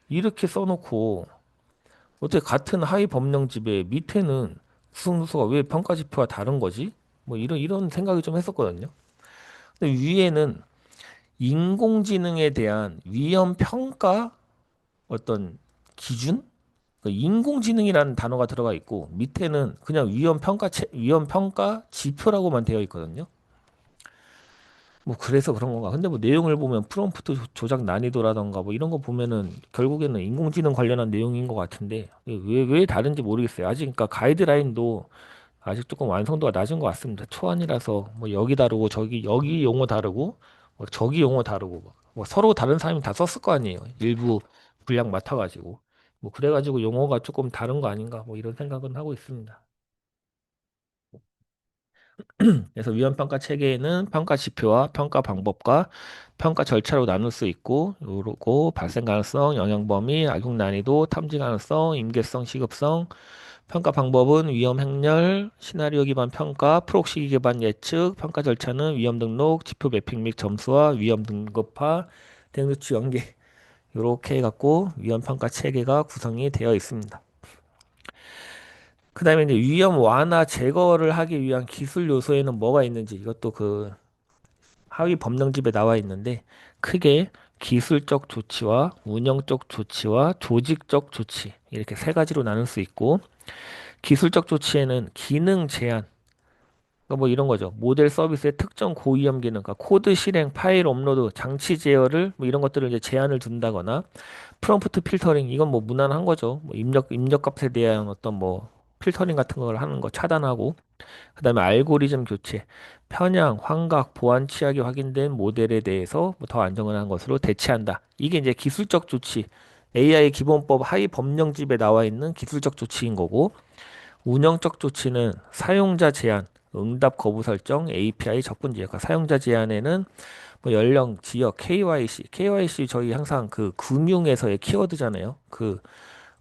이렇게 써놓고 어떻게 같은 하위 법령집에 밑에는 구성 요소가 왜 평가 지표가 다른 거지? 뭐 이런 생각이 좀 했었거든요. 근데 위에는 인공지능에 대한 위험 평가 어떤 기준? 그 인공지능이라는 단어가 들어가 있고 밑에는 그냥 위험 평가 지표라고만 되어 있거든요. 뭐 그래서 그런 건가? 근데 뭐 내용을 보면 프롬프트 조작 난이도라던가 뭐 이런 거 보면은 결국에는 인공지능 관련한 내용인 것 같은데 왜 다른지 모르겠어요. 아직 그러니까 가이드라인도 아직 조금 완성도가 낮은 것 같습니다. 초안이라서 뭐 여기 다르고 여기 용어 다르고 뭐 저기 용어 다르고 뭐 서로 다른 사람이 다 썼을 거 아니에요. 일부 분량 맡아가지고 뭐 그래가지고 용어가 조금 다른 거 아닌가 뭐 이런 생각은 하고 있습니다. 그래서 위험 평가 체계에는 평가 지표와 평가 방법과 평가 절차로 나눌 수 있고 요러고 발생 가능성, 영향 범위, 악용 난이도, 탐지 가능성, 임계성, 시급성 평가 방법은 위험 행렬, 시나리오 기반 평가, 프록시 기반 예측, 평가 절차는 위험 등록, 지표 매핑 및 점수와 위험 등급화, 대응조치 연계 이렇게 해갖고 위험 평가 체계가 구성이 되어 있습니다. 그다음에 이제 위험 완화 제거를 하기 위한 기술 요소에는 뭐가 있는지 이것도 그 하위 법령집에 나와 있는데 크게 기술적 조치와 운영적 조치와 조직적 조치 이렇게 세 가지로 나눌 수 있고 기술적 조치에는 기능 제한 그러니까 뭐 이런 거죠. 모델 서비스의 특정 고위험 기능, 그러니까 코드 실행, 파일 업로드, 장치 제어를 뭐 이런 것들을 이제 제한을 둔다거나 프롬프트 필터링 이건 뭐 무난한 거죠. 뭐 입력값에 대한 어떤 뭐 필터링 같은 걸 하는 거 차단하고 그다음에 알고리즘 교체, 편향, 환각, 보안 취약이 확인된 모델에 대해서 뭐더 안정한 것으로 대체한다. 이게 이제 기술적 조치, AI 기본법 하위 법령집에 나와 있는 기술적 조치인 거고 운영적 조치는 사용자 제한, 응답 거부 설정, API 접근 지역. 그러니까 사용자 제한에는 뭐 연령, 지역, KYC 저희 항상 그 금융에서의 키워드잖아요. 그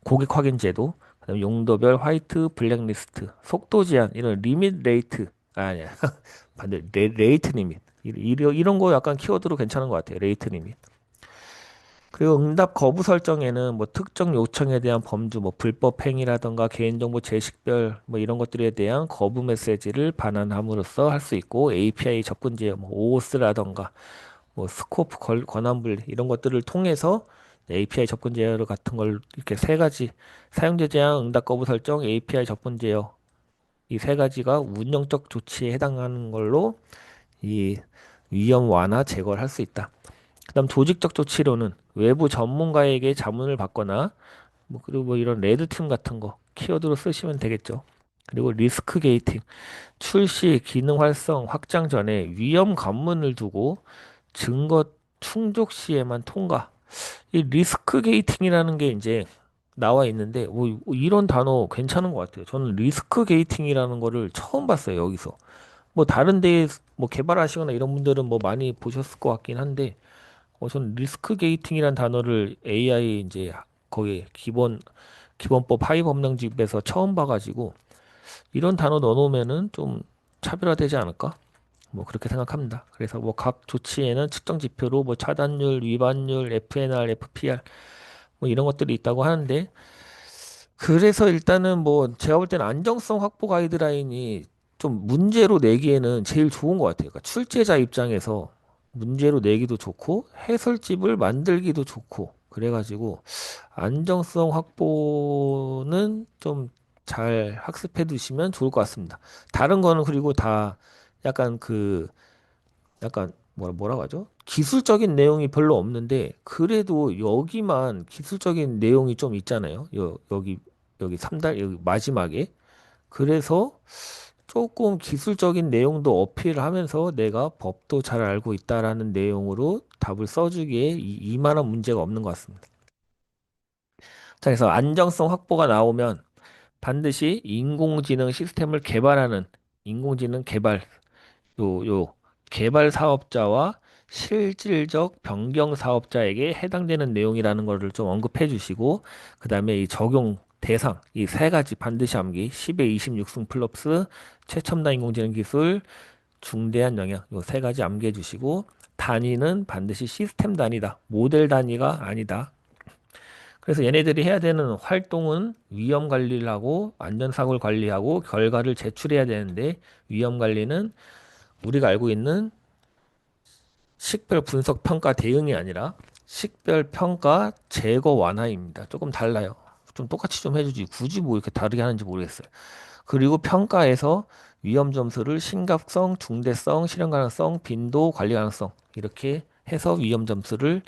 고객 확인 제도, 그다음에 용도별 화이트, 블랙리스트, 속도 제한, 이런 리밋 레이트, 아니야, 반대 레이트 리밋. 이런 거 약간 키워드로 괜찮은 것 같아요. 레이트 리밋. 그리고 응답 거부 설정에는 뭐 특정 요청에 대한 범주, 뭐 불법 행위라던가 개인정보 재식별 뭐 이런 것들에 대한 거부 메시지를 반환함으로써 할 수 있고 API 접근 제어, 뭐 OAuth라던가 뭐 스코프 권한 분리 이런 것들을 통해서 API 접근 제어 같은 걸 이렇게 세 가지 사용자 제한, 응답 거부 설정, API 접근 제어 이 세 가지가 운영적 조치에 해당하는 걸로 이 위험 완화 제거를 할 수 있다. 그다음 조직적 조치로는 외부 전문가에게 자문을 받거나 뭐 그리고 뭐 이런 레드팀 같은 거 키워드로 쓰시면 되겠죠. 그리고 리스크 게이팅 출시 기능 활성 확장 전에 위험 관문을 두고 증거 충족 시에만 통과. 이 리스크 게이팅이라는 게 이제 나와 있는데 이런 단어 괜찮은 것 같아요. 저는 리스크 게이팅이라는 거를 처음 봤어요, 여기서. 뭐 다른 데 뭐 개발하시거나 이런 분들은 뭐 많이 보셨을 것 같긴 한데 저는 리스크 게이팅이란 단어를 AI 이제 거기 기본법 하위 법령집에서 처음 봐가지고 이런 단어 넣어놓으면은 좀 차별화되지 않을까? 뭐 그렇게 생각합니다. 그래서 뭐 각 조치에는 측정 지표로 뭐 차단율, 위반율, FNR, FPR 뭐 이런 것들이 있다고 하는데 그래서 일단은 뭐 제가 볼 때는 안정성 확보 가이드라인이 좀 문제로 내기에는 제일 좋은 것 같아요. 그러니까 출제자 입장에서 문제로 내기도 좋고 해설집을 만들기도 좋고 그래가지고 안정성 확보는 좀 잘 학습해 두시면 좋을 것 같습니다. 다른 거는 그리고 다 약간 약간 뭐라고 하죠? 기술적인 내용이 별로 없는데 그래도 여기만 기술적인 내용이 좀 있잖아요. 여기 3달 여기 마지막에. 그래서 조금 기술적인 내용도 어필하면서 내가 법도 잘 알고 있다라는 내용으로 답을 써주기에 이만한 문제가 없는 것 같습니다. 자, 그래서 안정성 확보가 나오면 반드시 인공지능 시스템을 개발하는 인공지능 개발 요 개발 사업자와 실질적 변경 사업자에게 해당되는 내용이라는 거를 좀 언급해 주시고 그다음에 이 적용 대상 이 세 가지 반드시 암기 10의 26승 플러스 최첨단 인공지능 기술 중대한 영향 요 세 가지 암기해 주시고 단위는 반드시 시스템 단위다. 모델 단위가 아니다. 그래서 얘네들이 해야 되는 활동은 위험 관리를 하고 안전사고를 관리하고 결과를 제출해야 되는데 위험 관리는 우리가 알고 있는 식별 분석 평가 대응이 아니라 식별 평가 제거 완화입니다. 조금 달라요. 좀 똑같이 좀 해주지. 굳이 뭐 이렇게 다르게 하는지 모르겠어요. 그리고 평가에서 위험 점수를 심각성, 중대성, 실현 가능성, 빈도, 관리 가능성 이렇게 해서 위험 점수를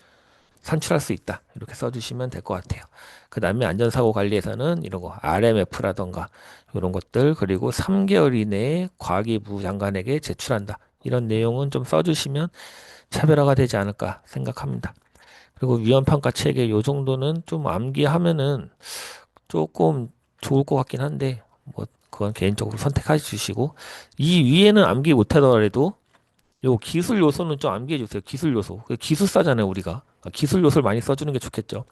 산출할 수 있다. 이렇게 써주시면 될 것 같아요. 그 다음에 안전사고 관리에서는 이런 거 RMF라던가 이런 것들 그리고 3개월 이내에 과기부 장관에게 제출한다. 이런 내용은 좀 써주시면 차별화가 되지 않을까 생각합니다. 그리고 위험평가 체계 요 정도는 좀 암기하면은 조금 좋을 것 같긴 한데 뭐 그건 개인적으로 선택해 주시고 이 위에는 암기 못하더라도 요 기술 요소는 좀 암기해 주세요. 기술 요소. 그 기술사잖아요, 우리가. 기술 요소를 많이 써주는 게 좋겠죠.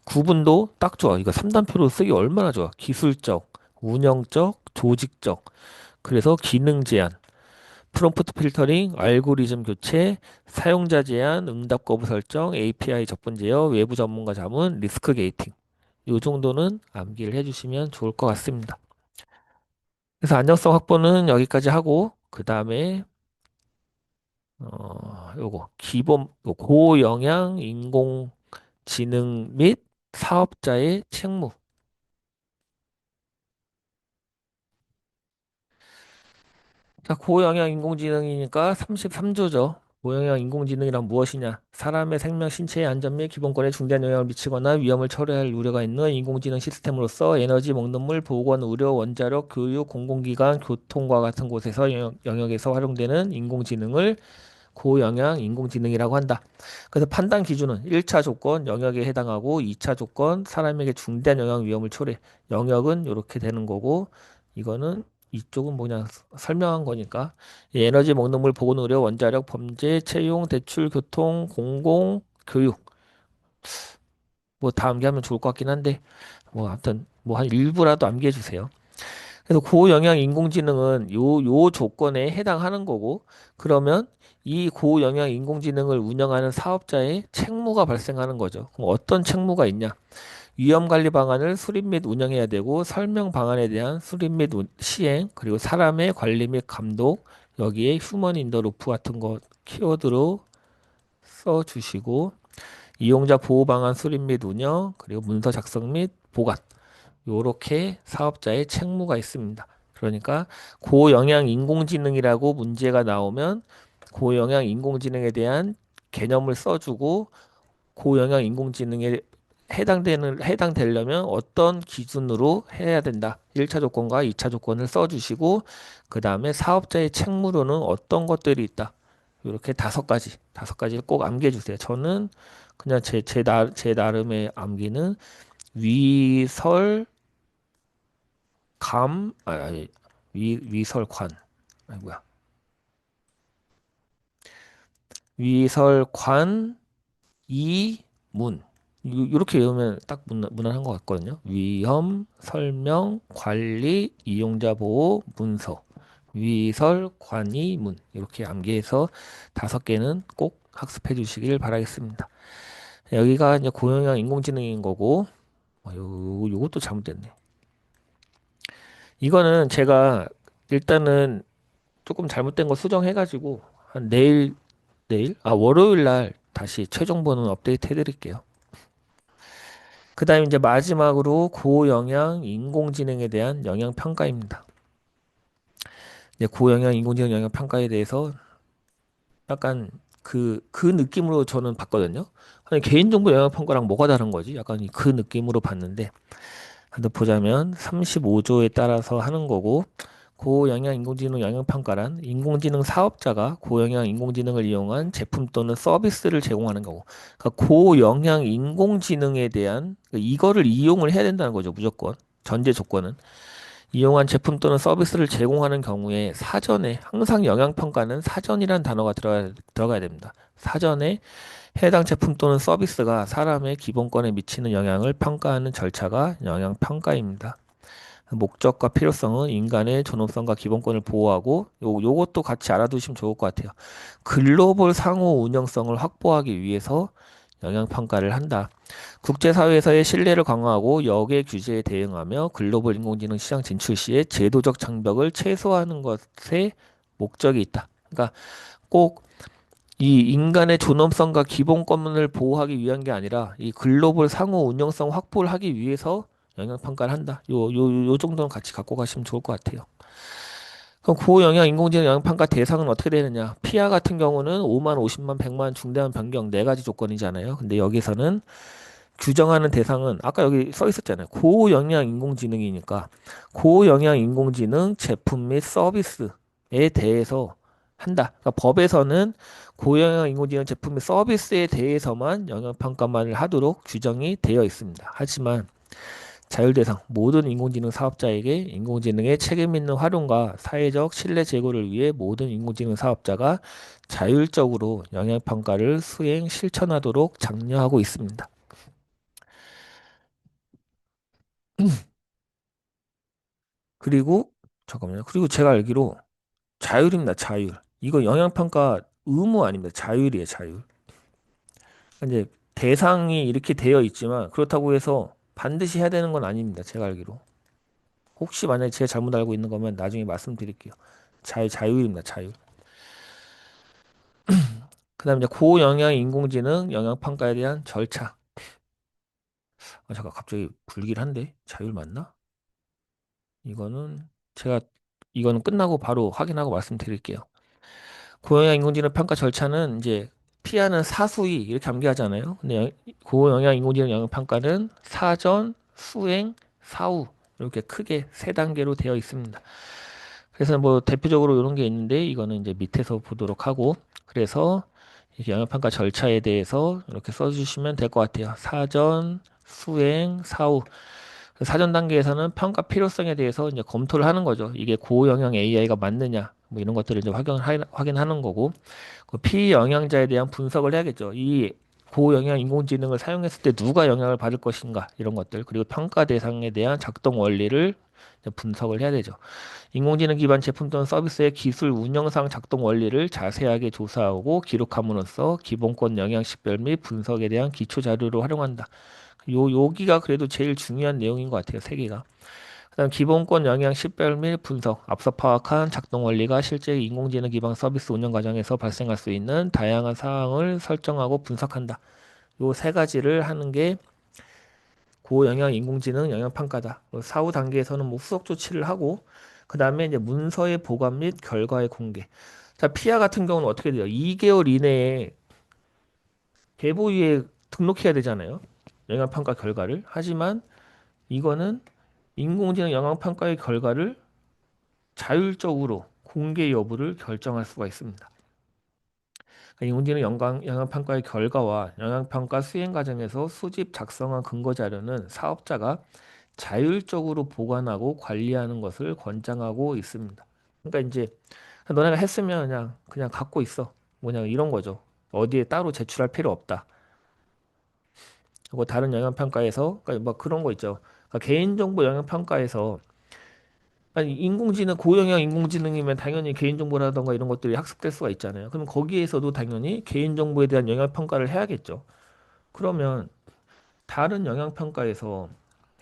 구분도 딱 좋아. 이거 3단표로 쓰기 얼마나 좋아. 기술적, 운영적, 조직적. 그래서 기능 제한. 프롬프트 필터링, 알고리즘 교체, 사용자 제한, 응답 거부 설정, API 접근 제어, 외부 전문가 자문, 리스크 게이팅. 이 정도는 암기를 해주시면 좋을 것 같습니다. 그래서 안정성 확보는 여기까지 하고 그 다음에 요거 기본 고영양 인공지능 및 사업자의 책무. 자, 고영양 인공지능이니까 33조죠. 고영양 인공지능이란 무엇이냐? 사람의 생명, 신체의 안전 및 기본권에 중대한 영향을 미치거나 위험을 초래할 우려가 있는 인공지능 시스템으로서 에너지, 먹는 물, 보건, 의료, 원자력, 교육, 공공기관, 교통과 같은 곳에서 영역에서 활용되는 인공지능을 고영양 인공지능이라고 한다. 그래서 판단 기준은 1차 조건 영역에 해당하고 2차 조건 사람에게 중대한 영향 위험을 초래. 영역은 이렇게 되는 거고 이거는 이쪽은 뭐냐 설명한 거니까 이 에너지 먹는 물 보건 의료 원자력 범죄 채용 대출 교통 공공 교육 뭐 다 암기하면 좋을 것 같긴 한데 뭐 하여튼 뭐 한 일부라도 암기해 주세요. 그래서 고영양 인공지능은 요 조건에 해당하는 거고, 그러면 이 고영양 인공지능을 운영하는 사업자의 책무가 발생하는 거죠. 그럼 어떤 책무가 있냐? 위험 관리 방안을 수립 및 운영해야 되고, 설명 방안에 대한 수립 및 시행, 그리고 사람의 관리 및 감독, 여기에 휴먼 인더 루프 같은 거 키워드로 써주시고, 이용자 보호 방안 수립 및 운영, 그리고 문서 작성 및 보관. 요렇게 사업자의 책무가 있습니다. 그러니까 고영양 인공지능이라고 문제가 나오면 고영양 인공지능에 대한 개념을 써주고 고영양 인공지능에 해당되려면 어떤 기준으로 해야 된다. 1차 조건과 2차 조건을 써주시고 그 다음에 사업자의 책무로는 어떤 것들이 있다. 이렇게 다섯 가지를 꼭 암기해 주세요. 저는 그냥 제 나름의 암기는 위설 아니, 위설관. 아니, 뭐야. 위설관, 이문. 이렇게 외우면 딱 무난한 것 같거든요. 위험, 설명, 관리, 이용자 보호, 문서. 위설, 관이, 문. 이렇게 암기해서 5개는 꼭 학습해 주시길 바라겠습니다. 여기가 이제 고영양 인공지능인 거고, 요것도 잘못됐네. 이거는 제가 일단은 조금 잘못된 거 수정해가지고, 한 내일? 아, 월요일 날 다시 최종 번호 업데이트 해드릴게요. 그 다음에 이제 마지막으로 고영양 인공지능에 대한 영향 평가입니다. 이제 고영양 인공지능 영향 평가에 대해서 약간 그 느낌으로 저는 봤거든요. 아니, 개인정보 영향 평가랑 뭐가 다른 거지? 약간 그 느낌으로 봤는데, 한번 보자면 35조에 따라서 하는 거고, 고영양 인공지능 영향 평가란 인공지능 사업자가 고영양 인공지능을 이용한 제품 또는 서비스를 제공하는 거고, 그러니까 고영양 인공지능에 대한 이거를 이용을 해야 된다는 거죠, 무조건. 전제 조건은. 이용한 제품 또는 서비스를 제공하는 경우에 사전에 항상 영향 평가는 사전이란 단어가 들어가야 됩니다. 사전에 해당 제품 또는 서비스가 사람의 기본권에 미치는 영향을 평가하는 절차가 영향 평가입니다. 목적과 필요성은 인간의 존엄성과 기본권을 보호하고 요것도 같이 알아두시면 좋을 것 같아요. 글로벌 상호 운영성을 확보하기 위해서 영향 평가를 한다. 국제사회에서의 신뢰를 강화하고 역의 규제에 대응하며 글로벌 인공지능 시장 진출 시에 제도적 장벽을 최소화하는 것에 목적이 있다. 그러니까 꼭 이 인간의 존엄성과 기본권을 보호하기 위한 게 아니라 이 글로벌 상호 운영성 확보를 하기 위해서 영향 평가를 한다. 요 정도는 같이 갖고 가시면 좋을 것 같아요. 그럼 고영향 인공지능 영향 평가 대상은 어떻게 되느냐? 피아 같은 경우는 5만, 50만, 100만 중대한 변경 네 가지 조건이잖아요. 근데 여기서는 규정하는 대상은 아까 여기 써 있었잖아요. 고영향 인공지능이니까 고영향 인공지능 제품 및 서비스에 대해서 한다. 그러니까 법에서는 고영향 인공지능 제품 및 서비스에 대해서만 영향 평가만을 하도록 규정이 되어 있습니다. 하지만 자율대상 모든 인공지능 사업자에게 인공지능의 책임 있는 활용과 사회적 신뢰 제고를 위해 모든 인공지능 사업자가 자율적으로 영향 평가를 수행 실천하도록 장려하고 있습니다. 그리고 잠깐만요. 그리고 제가 알기로 자율입니다. 자율. 이거 영향평가 의무 아닙니다. 자율이에요. 자율. 이제 대상이 이렇게 되어 있지만 그렇다고 해서 반드시 해야 되는 건 아닙니다. 제가 알기로. 혹시 만약에 제가 잘못 알고 있는 거면 나중에 말씀드릴게요. 자율입니다. 자율. 그다음에 이제 고영향 인공지능 영향평가에 대한 절차. 잠깐 갑자기 불길한데 자율 맞나? 이거는 제가 이거는 끝나고 바로 확인하고 말씀드릴게요. 고영양 인공지능 평가 절차는 이제 피하는 사수위 이렇게 암기하잖아요. 근데 고영양 인공지능 영향 평가는 사전, 수행, 사후 이렇게 크게 3단계로 되어 있습니다. 그래서 뭐 대표적으로 이런 게 있는데 이거는 이제 밑에서 보도록 하고 그래서 이렇게 영향 평가 절차에 대해서 이렇게 써주시면 될 것 같아요. 사전, 수행, 사후. 사전 단계에서는 평가 필요성에 대해서 이제 검토를 하는 거죠. 이게 고영향 AI가 맞느냐, 뭐 이런 것들을 이제 확인하는 거고, 그 피영향자에 대한 분석을 해야겠죠. 이 고영향 인공지능을 사용했을 때 누가 영향을 받을 것인가, 이런 것들, 그리고 평가 대상에 대한 작동 원리를 이제 분석을 해야 되죠. 인공지능 기반 제품 또는 서비스의 기술 운영상 작동 원리를 자세하게 조사하고 기록함으로써 기본권 영향 식별 및 분석에 대한 기초 자료로 활용한다. 여기가 그래도 제일 중요한 내용인 것 같아요. 3개가. 그다음 기본권 영향 식별 및 분석, 앞서 파악한 작동 원리가 실제 인공지능 기반 서비스 운영 과정에서 발생할 수 있는 다양한 사항을 설정하고 분석한다. 요 3가지를 하는 게 고영향 인공지능 영향 평가다. 사후 단계에서는 뭐 후속 조치를 하고 그다음에 이제 문서의 보관 및 결과의 공개. 자, 피아 같은 경우는 어떻게 돼요? 2개월 이내에 계보위에 등록해야 되잖아요. 영향 평가 결과를. 하지만 이거는 인공지능 영향 평가의 결과를 자율적으로 공개 여부를 결정할 수가 있습니다. 그러니까 인공지능 영향 평가의 결과와 영향 평가 수행 과정에서 수집 작성한 근거 자료는 사업자가 자율적으로 보관하고 관리하는 것을 권장하고 있습니다. 그러니까 이제 너네가 했으면 그냥 갖고 있어. 뭐냐 이런 거죠. 어디에 따로 제출할 필요 없다. 그리고 다른 영향평가에서 그러니까 뭐 그런 거 있죠. 그러니까 개인정보 영향평가에서 아니 인공지능 고영향 인공지능이면 당연히 개인정보라던가 이런 것들이 학습될 수가 있잖아요. 그럼 거기에서도 당연히 개인정보에 대한 영향평가를 해야겠죠. 그러면 다른 영향평가에서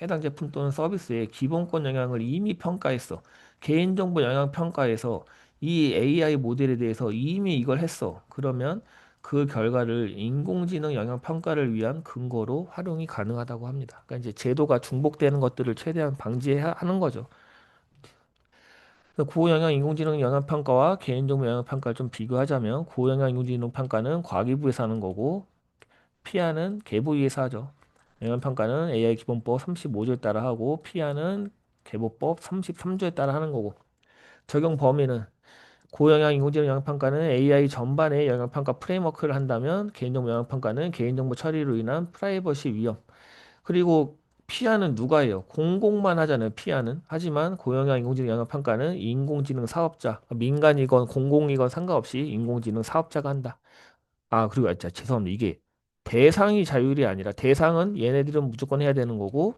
해당 제품 또는 서비스의 기본권 영향을 이미 평가했어. 개인정보 영향평가에서 이 AI 모델에 대해서 이미 이걸 했어. 그러면 그 결과를 인공지능 영향평가를 위한 근거로 활용이 가능하다고 합니다. 그러니까 이제 제도가 중복되는 것들을 최대한 방지하는 거죠. 고영향 인공지능 영향평가와 개인정보 영향평가를 좀 비교하자면 고영향 인공지능 평가는 과기부에서 하는 거고 피아는 계보위에서 하죠. 영향평가는 AI 기본법 35조에 따라 하고 피아는 계보법 33조에 따라 하는 거고 적용 범위는 고영향 인공지능 영향평가는 AI 전반의 영향평가 프레임워크를 한다면 개인정보 영향평가는 개인정보 처리로 인한 프라이버시 위험 그리고 피아는 누가 해요? 공공만 하잖아요. 피아는. 하지만 고영향 인공지능 영향평가는 인공지능 사업자, 민간이건 공공이건 상관없이 인공지능 사업자가 한다. 아, 그리고 진짜 죄송합니다. 이게 대상이 자율이 아니라 대상은 얘네들은 무조건 해야 되는 거고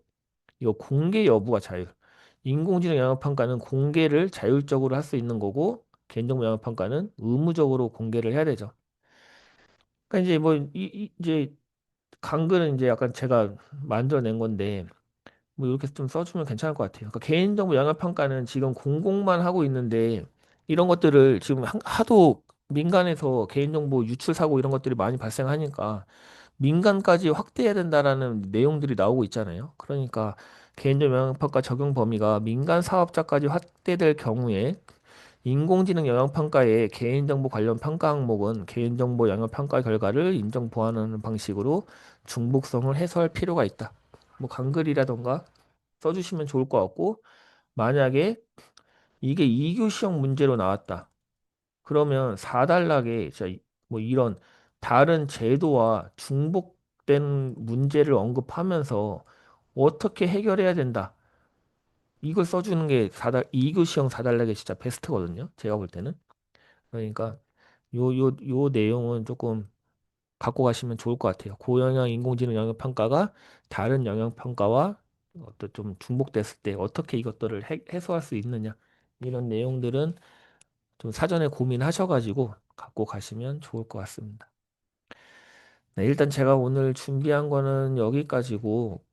이거 공개 여부가 자율. 인공지능 영향평가는 공개를 자율적으로 할 수 있는 거고 개인정보 영향평가는 의무적으로 공개를 해야 되죠. 그러니까 이제 뭐 이제 강글은 이제 약간 제가 만들어낸 건데 뭐 이렇게 좀 써주면 괜찮을 것 같아요. 그러니까 개인정보 영향평가는 지금 공공만 하고 있는데 이런 것들을 지금 하도 민간에서 개인정보 유출 사고 이런 것들이 많이 발생하니까 민간까지 확대해야 된다라는 내용들이 나오고 있잖아요. 그러니까 개인정보 영향평가 적용 범위가 민간 사업자까지 확대될 경우에 인공지능 영향평가의 개인정보 관련 평가 항목은 개인정보 영향평가 결과를 인정 보완하는 방식으로 중복성을 해소할 필요가 있다. 뭐 간글이라던가 써주시면 좋을 것 같고 만약에 이게 2교시형 문제로 나왔다. 그러면 4단락에 진짜 뭐 이런 다른 제도와 중복된 문제를 언급하면서 어떻게 해결해야 된다. 이걸 써주는 게 2교시형 4단락이 진짜 베스트거든요. 제가 볼 때는. 그러니까 요 내용은 조금 갖고 가시면 좋을 것 같아요. 고영향 인공지능 영역 평가가 다른 영역 평가와 어떤 좀 중복됐을 때 어떻게 이것들을 해소할 수 있느냐 이런 내용들은 좀 사전에 고민하셔가지고 갖고 가시면 좋을 것 같습니다. 네, 일단 제가 오늘 준비한 거는 여기까지고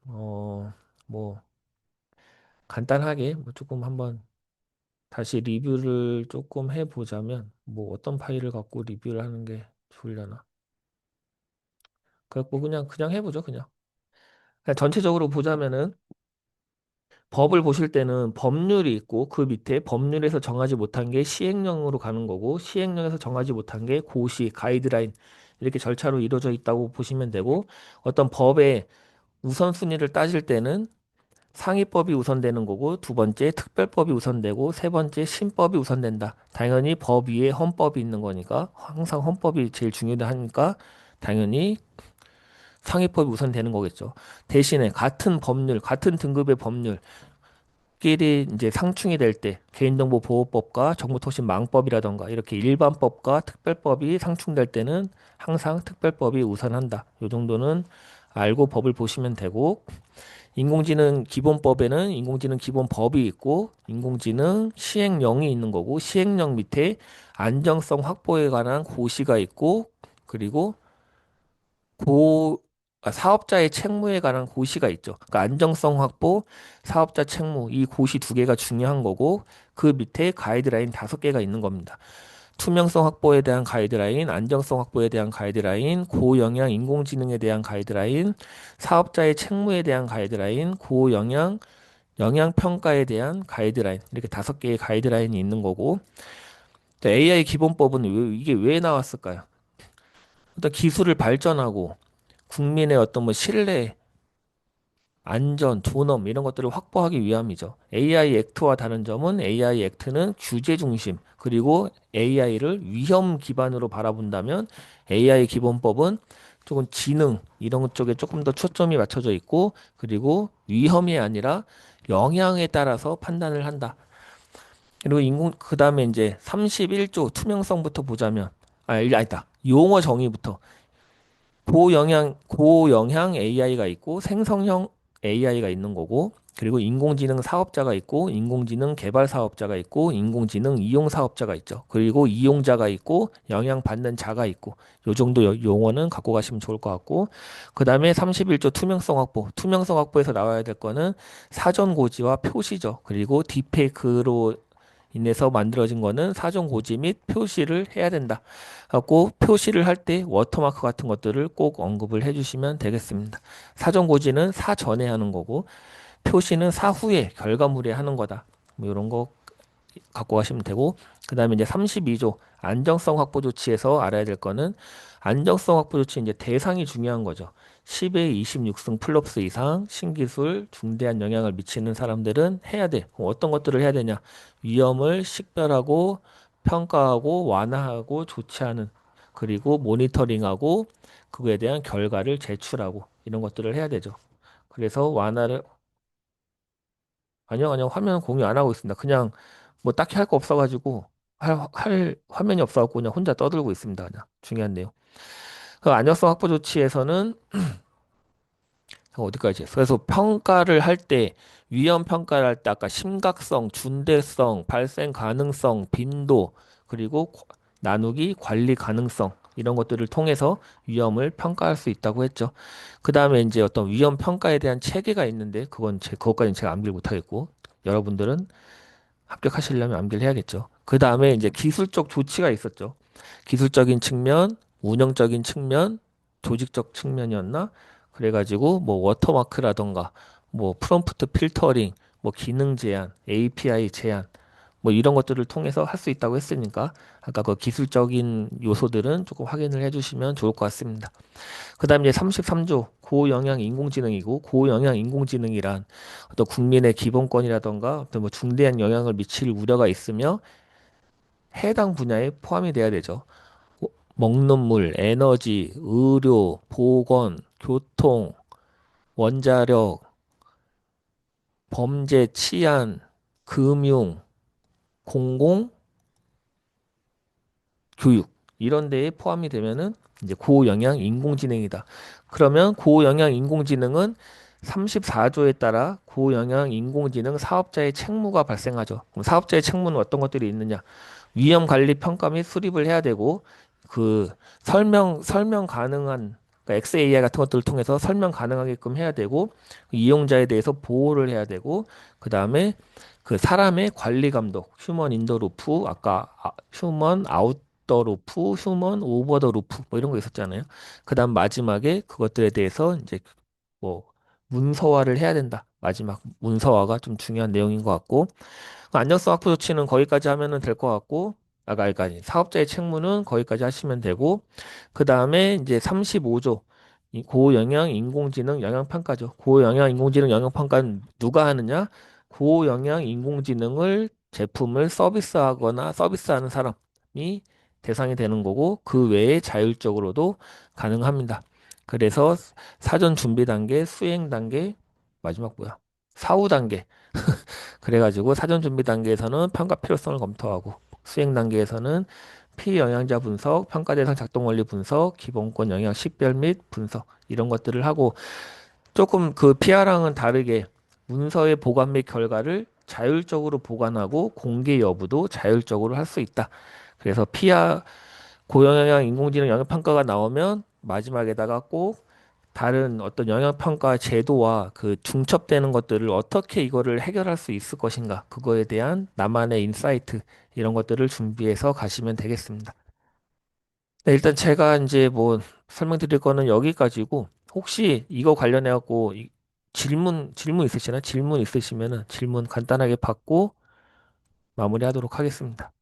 어 뭐 간단하게 뭐 조금 한번 다시 리뷰를 조금 해보자면 뭐 어떤 파일을 갖고 리뷰를 하는 게 좋으려나? 그래갖고 그냥 해보죠 그냥. 그냥 전체적으로 보자면은 법을 보실 때는 법률이 있고 그 밑에 법률에서 정하지 못한 게 시행령으로 가는 거고 시행령에서 정하지 못한 게 고시, 가이드라인 이렇게 절차로 이루어져 있다고 보시면 되고 어떤 법의 우선순위를 따질 때는 상위법이 우선되는 거고 두 번째 특별법이 우선되고 세 번째 신법이 우선된다. 당연히 법 위에 헌법이 있는 거니까 항상 헌법이 제일 중요하니까 당연히 상위법이 우선되는 거겠죠. 대신에 같은 법률, 같은 등급의 법률 끼리 이제 상충이 될 때 개인정보보호법과 정보통신망법이라던가 이렇게 일반법과 특별법이 상충될 때는 항상 특별법이 우선한다. 요 정도는 알고 법을 보시면 되고 인공지능 기본법에는 인공지능 기본법이 있고 인공지능 시행령이 있는 거고 시행령 밑에 안정성 확보에 관한 고시가 있고 그리고 사업자의 책무에 관한 고시가 있죠. 그러니까 안정성 확보, 사업자 책무 이 고시 두 개가 중요한 거고 그 밑에 가이드라인 다섯 개가 있는 겁니다. 투명성 확보에 대한 가이드라인, 안정성 확보에 대한 가이드라인, 고영향 인공지능에 대한 가이드라인, 사업자의 책무에 대한 가이드라인, 고영향 영향 평가에 대한 가이드라인 이렇게 다섯 개의 가이드라인이 있는 거고 AI 기본법은 이게 왜 나왔을까요? 일단 기술을 발전하고 국민의 어떤 뭐 신뢰, 안전, 존엄 이런 것들을 확보하기 위함이죠. AI 액트와 다른 점은 AI 액트는 규제 중심 그리고 AI를 위험 기반으로 바라본다면 AI 기본법은 조금 지능 이런 쪽에 조금 더 초점이 맞춰져 있고 그리고 위험이 아니라 영향에 따라서 판단을 한다. 그리고 그다음에 이제 31조 투명성부터 보자면 아니다. 용어 정의부터 고영향 AI가 있고 생성형 AI가 있는 거고, 그리고 인공지능 사업자가 있고, 인공지능 개발 사업자가 있고, 인공지능 이용 사업자가 있죠. 그리고 이용자가 있고, 영향받는 자가 있고, 요 정도 용어는 갖고 가시면 좋을 것 같고, 그 다음에 31조 투명성 확보. 투명성 확보에서 나와야 될 거는 사전 고지와 표시죠. 그리고 딥페이크로 인해서 만들어진 거는 사전 고지 및 표시를 해야 된다. 하고 표시를 할 때 워터마크 같은 것들을 꼭 언급을 해주시면 되겠습니다. 사전 고지는 사전에 하는 거고 표시는 사후에 결과물에 하는 거다. 뭐 이런 거 갖고 가시면 되고 그다음에 이제 32조 안정성 확보 조치에서 알아야 될 거는 안정성 확보 조치 이제 대상이 중요한 거죠. 10에 26승 플러스 이상 신기술 중대한 영향을 미치는 사람들은 해야 돼. 그럼 어떤 것들을 해야 되냐? 위험을 식별하고 평가하고 완화하고 조치하는 그리고 모니터링하고 그거에 대한 결과를 제출하고 이런 것들을 해야 되죠. 그래서 완화를 아니요, 화면 공유 안 하고 있습니다. 그냥 뭐 딱히 할 거 없어가지고 할 화면이 없어갖고 그냥 혼자 떠들고 있습니다. 그냥 중요한 내용. 그 안정성 확보 조치에서는 어디까지 했어? 그래서 평가를 할 때 위험 평가를 할 때 아까 심각성, 중대성, 발생 가능성, 빈도 그리고 나누기 관리 가능성 이런 것들을 통해서 위험을 평가할 수 있다고 했죠. 그 다음에 이제 어떤 위험 평가에 대한 체계가 있는데 그것까지는 제가 암기를 못하겠고 여러분들은 합격하시려면 암기를 해야겠죠. 그 다음에 이제 기술적 조치가 있었죠. 기술적인 측면, 운영적인 측면, 조직적 측면이었나? 그래가지고 뭐 워터마크라던가 뭐 프롬프트 필터링, 뭐 기능 제한, API 제한 뭐 이런 것들을 통해서 할 수 있다고 했으니까 아까 그 기술적인 요소들은 조금 확인을 해주시면 좋을 것 같습니다. 그 다음에 이제 33조 고영향 인공지능이고 고영향 인공지능이란 어떤 국민의 기본권이라던가 어떤 뭐 중대한 영향을 미칠 우려가 있으며 해당 분야에 포함이 돼야 되죠. 먹는 물, 에너지, 의료, 보건, 교통, 원자력, 범죄, 치안, 금융, 공공, 교육 이런 데에 포함이 되면은 이제 고영향 인공지능이다. 그러면 고영향 인공지능은 34조에 따라 고영향 인공지능 사업자의 책무가 발생하죠. 그럼 사업자의 책무는 어떤 것들이 있느냐? 위험 관리 평가 및 수립을 해야 되고 그 설명 가능한 그러니까 XAI 같은 것들을 통해서 설명 가능하게끔 해야 되고 이용자에 대해서 보호를 해야 되고 그다음에 그 사람의 관리 감독, 휴먼 인더 루프, 아까 휴먼 아웃 더 루프, 휴먼 오버 더 루프 뭐 이런 거 있었잖아요. 그다음 마지막에 그것들에 대해서 이제 뭐 문서화를 해야 된다. 마지막 문서화가 좀 중요한 내용인 것 같고 안정성 확보 조치는 거기까지 하면은 될 것 같고, 그러니까 사업자의 책무는 거기까지 하시면 되고, 그 다음에 이제 35조 이 고영향 인공지능 영향평가죠. 고영향 인공지능 영향평가는 누가 하느냐? 고영향 인공지능을 제품을 서비스하거나 서비스하는 사람이 대상이 되는 거고, 그 외에 자율적으로도 가능합니다. 그래서 사전 준비 단계, 수행 단계, 마지막 뭐야? 사후 단계. 그래가지고 사전 준비 단계에서는 평가 필요성을 검토하고 수행 단계에서는 피영양자 분석, 평가 대상 작동 원리 분석, 기본권 영향 식별 및 분석 이런 것들을 하고 조금 그 PR랑은 다르게 문서의 보관 및 결과를 자율적으로 보관하고 공개 여부도 자율적으로 할 수 있다. 그래서 PR 고영향 인공지능 영향 평가가 나오면 마지막에다가 꼭 다른 어떤 영향평가 제도와 그 중첩되는 것들을 어떻게 이거를 해결할 수 있을 것인가, 그거에 대한 나만의 인사이트, 이런 것들을 준비해서 가시면 되겠습니다. 네, 일단 제가 이제 뭐 설명드릴 거는 여기까지고, 혹시 이거 관련해갖고 질문 있으시나? 질문 있으시면은 질문 간단하게 받고 마무리하도록 하겠습니다.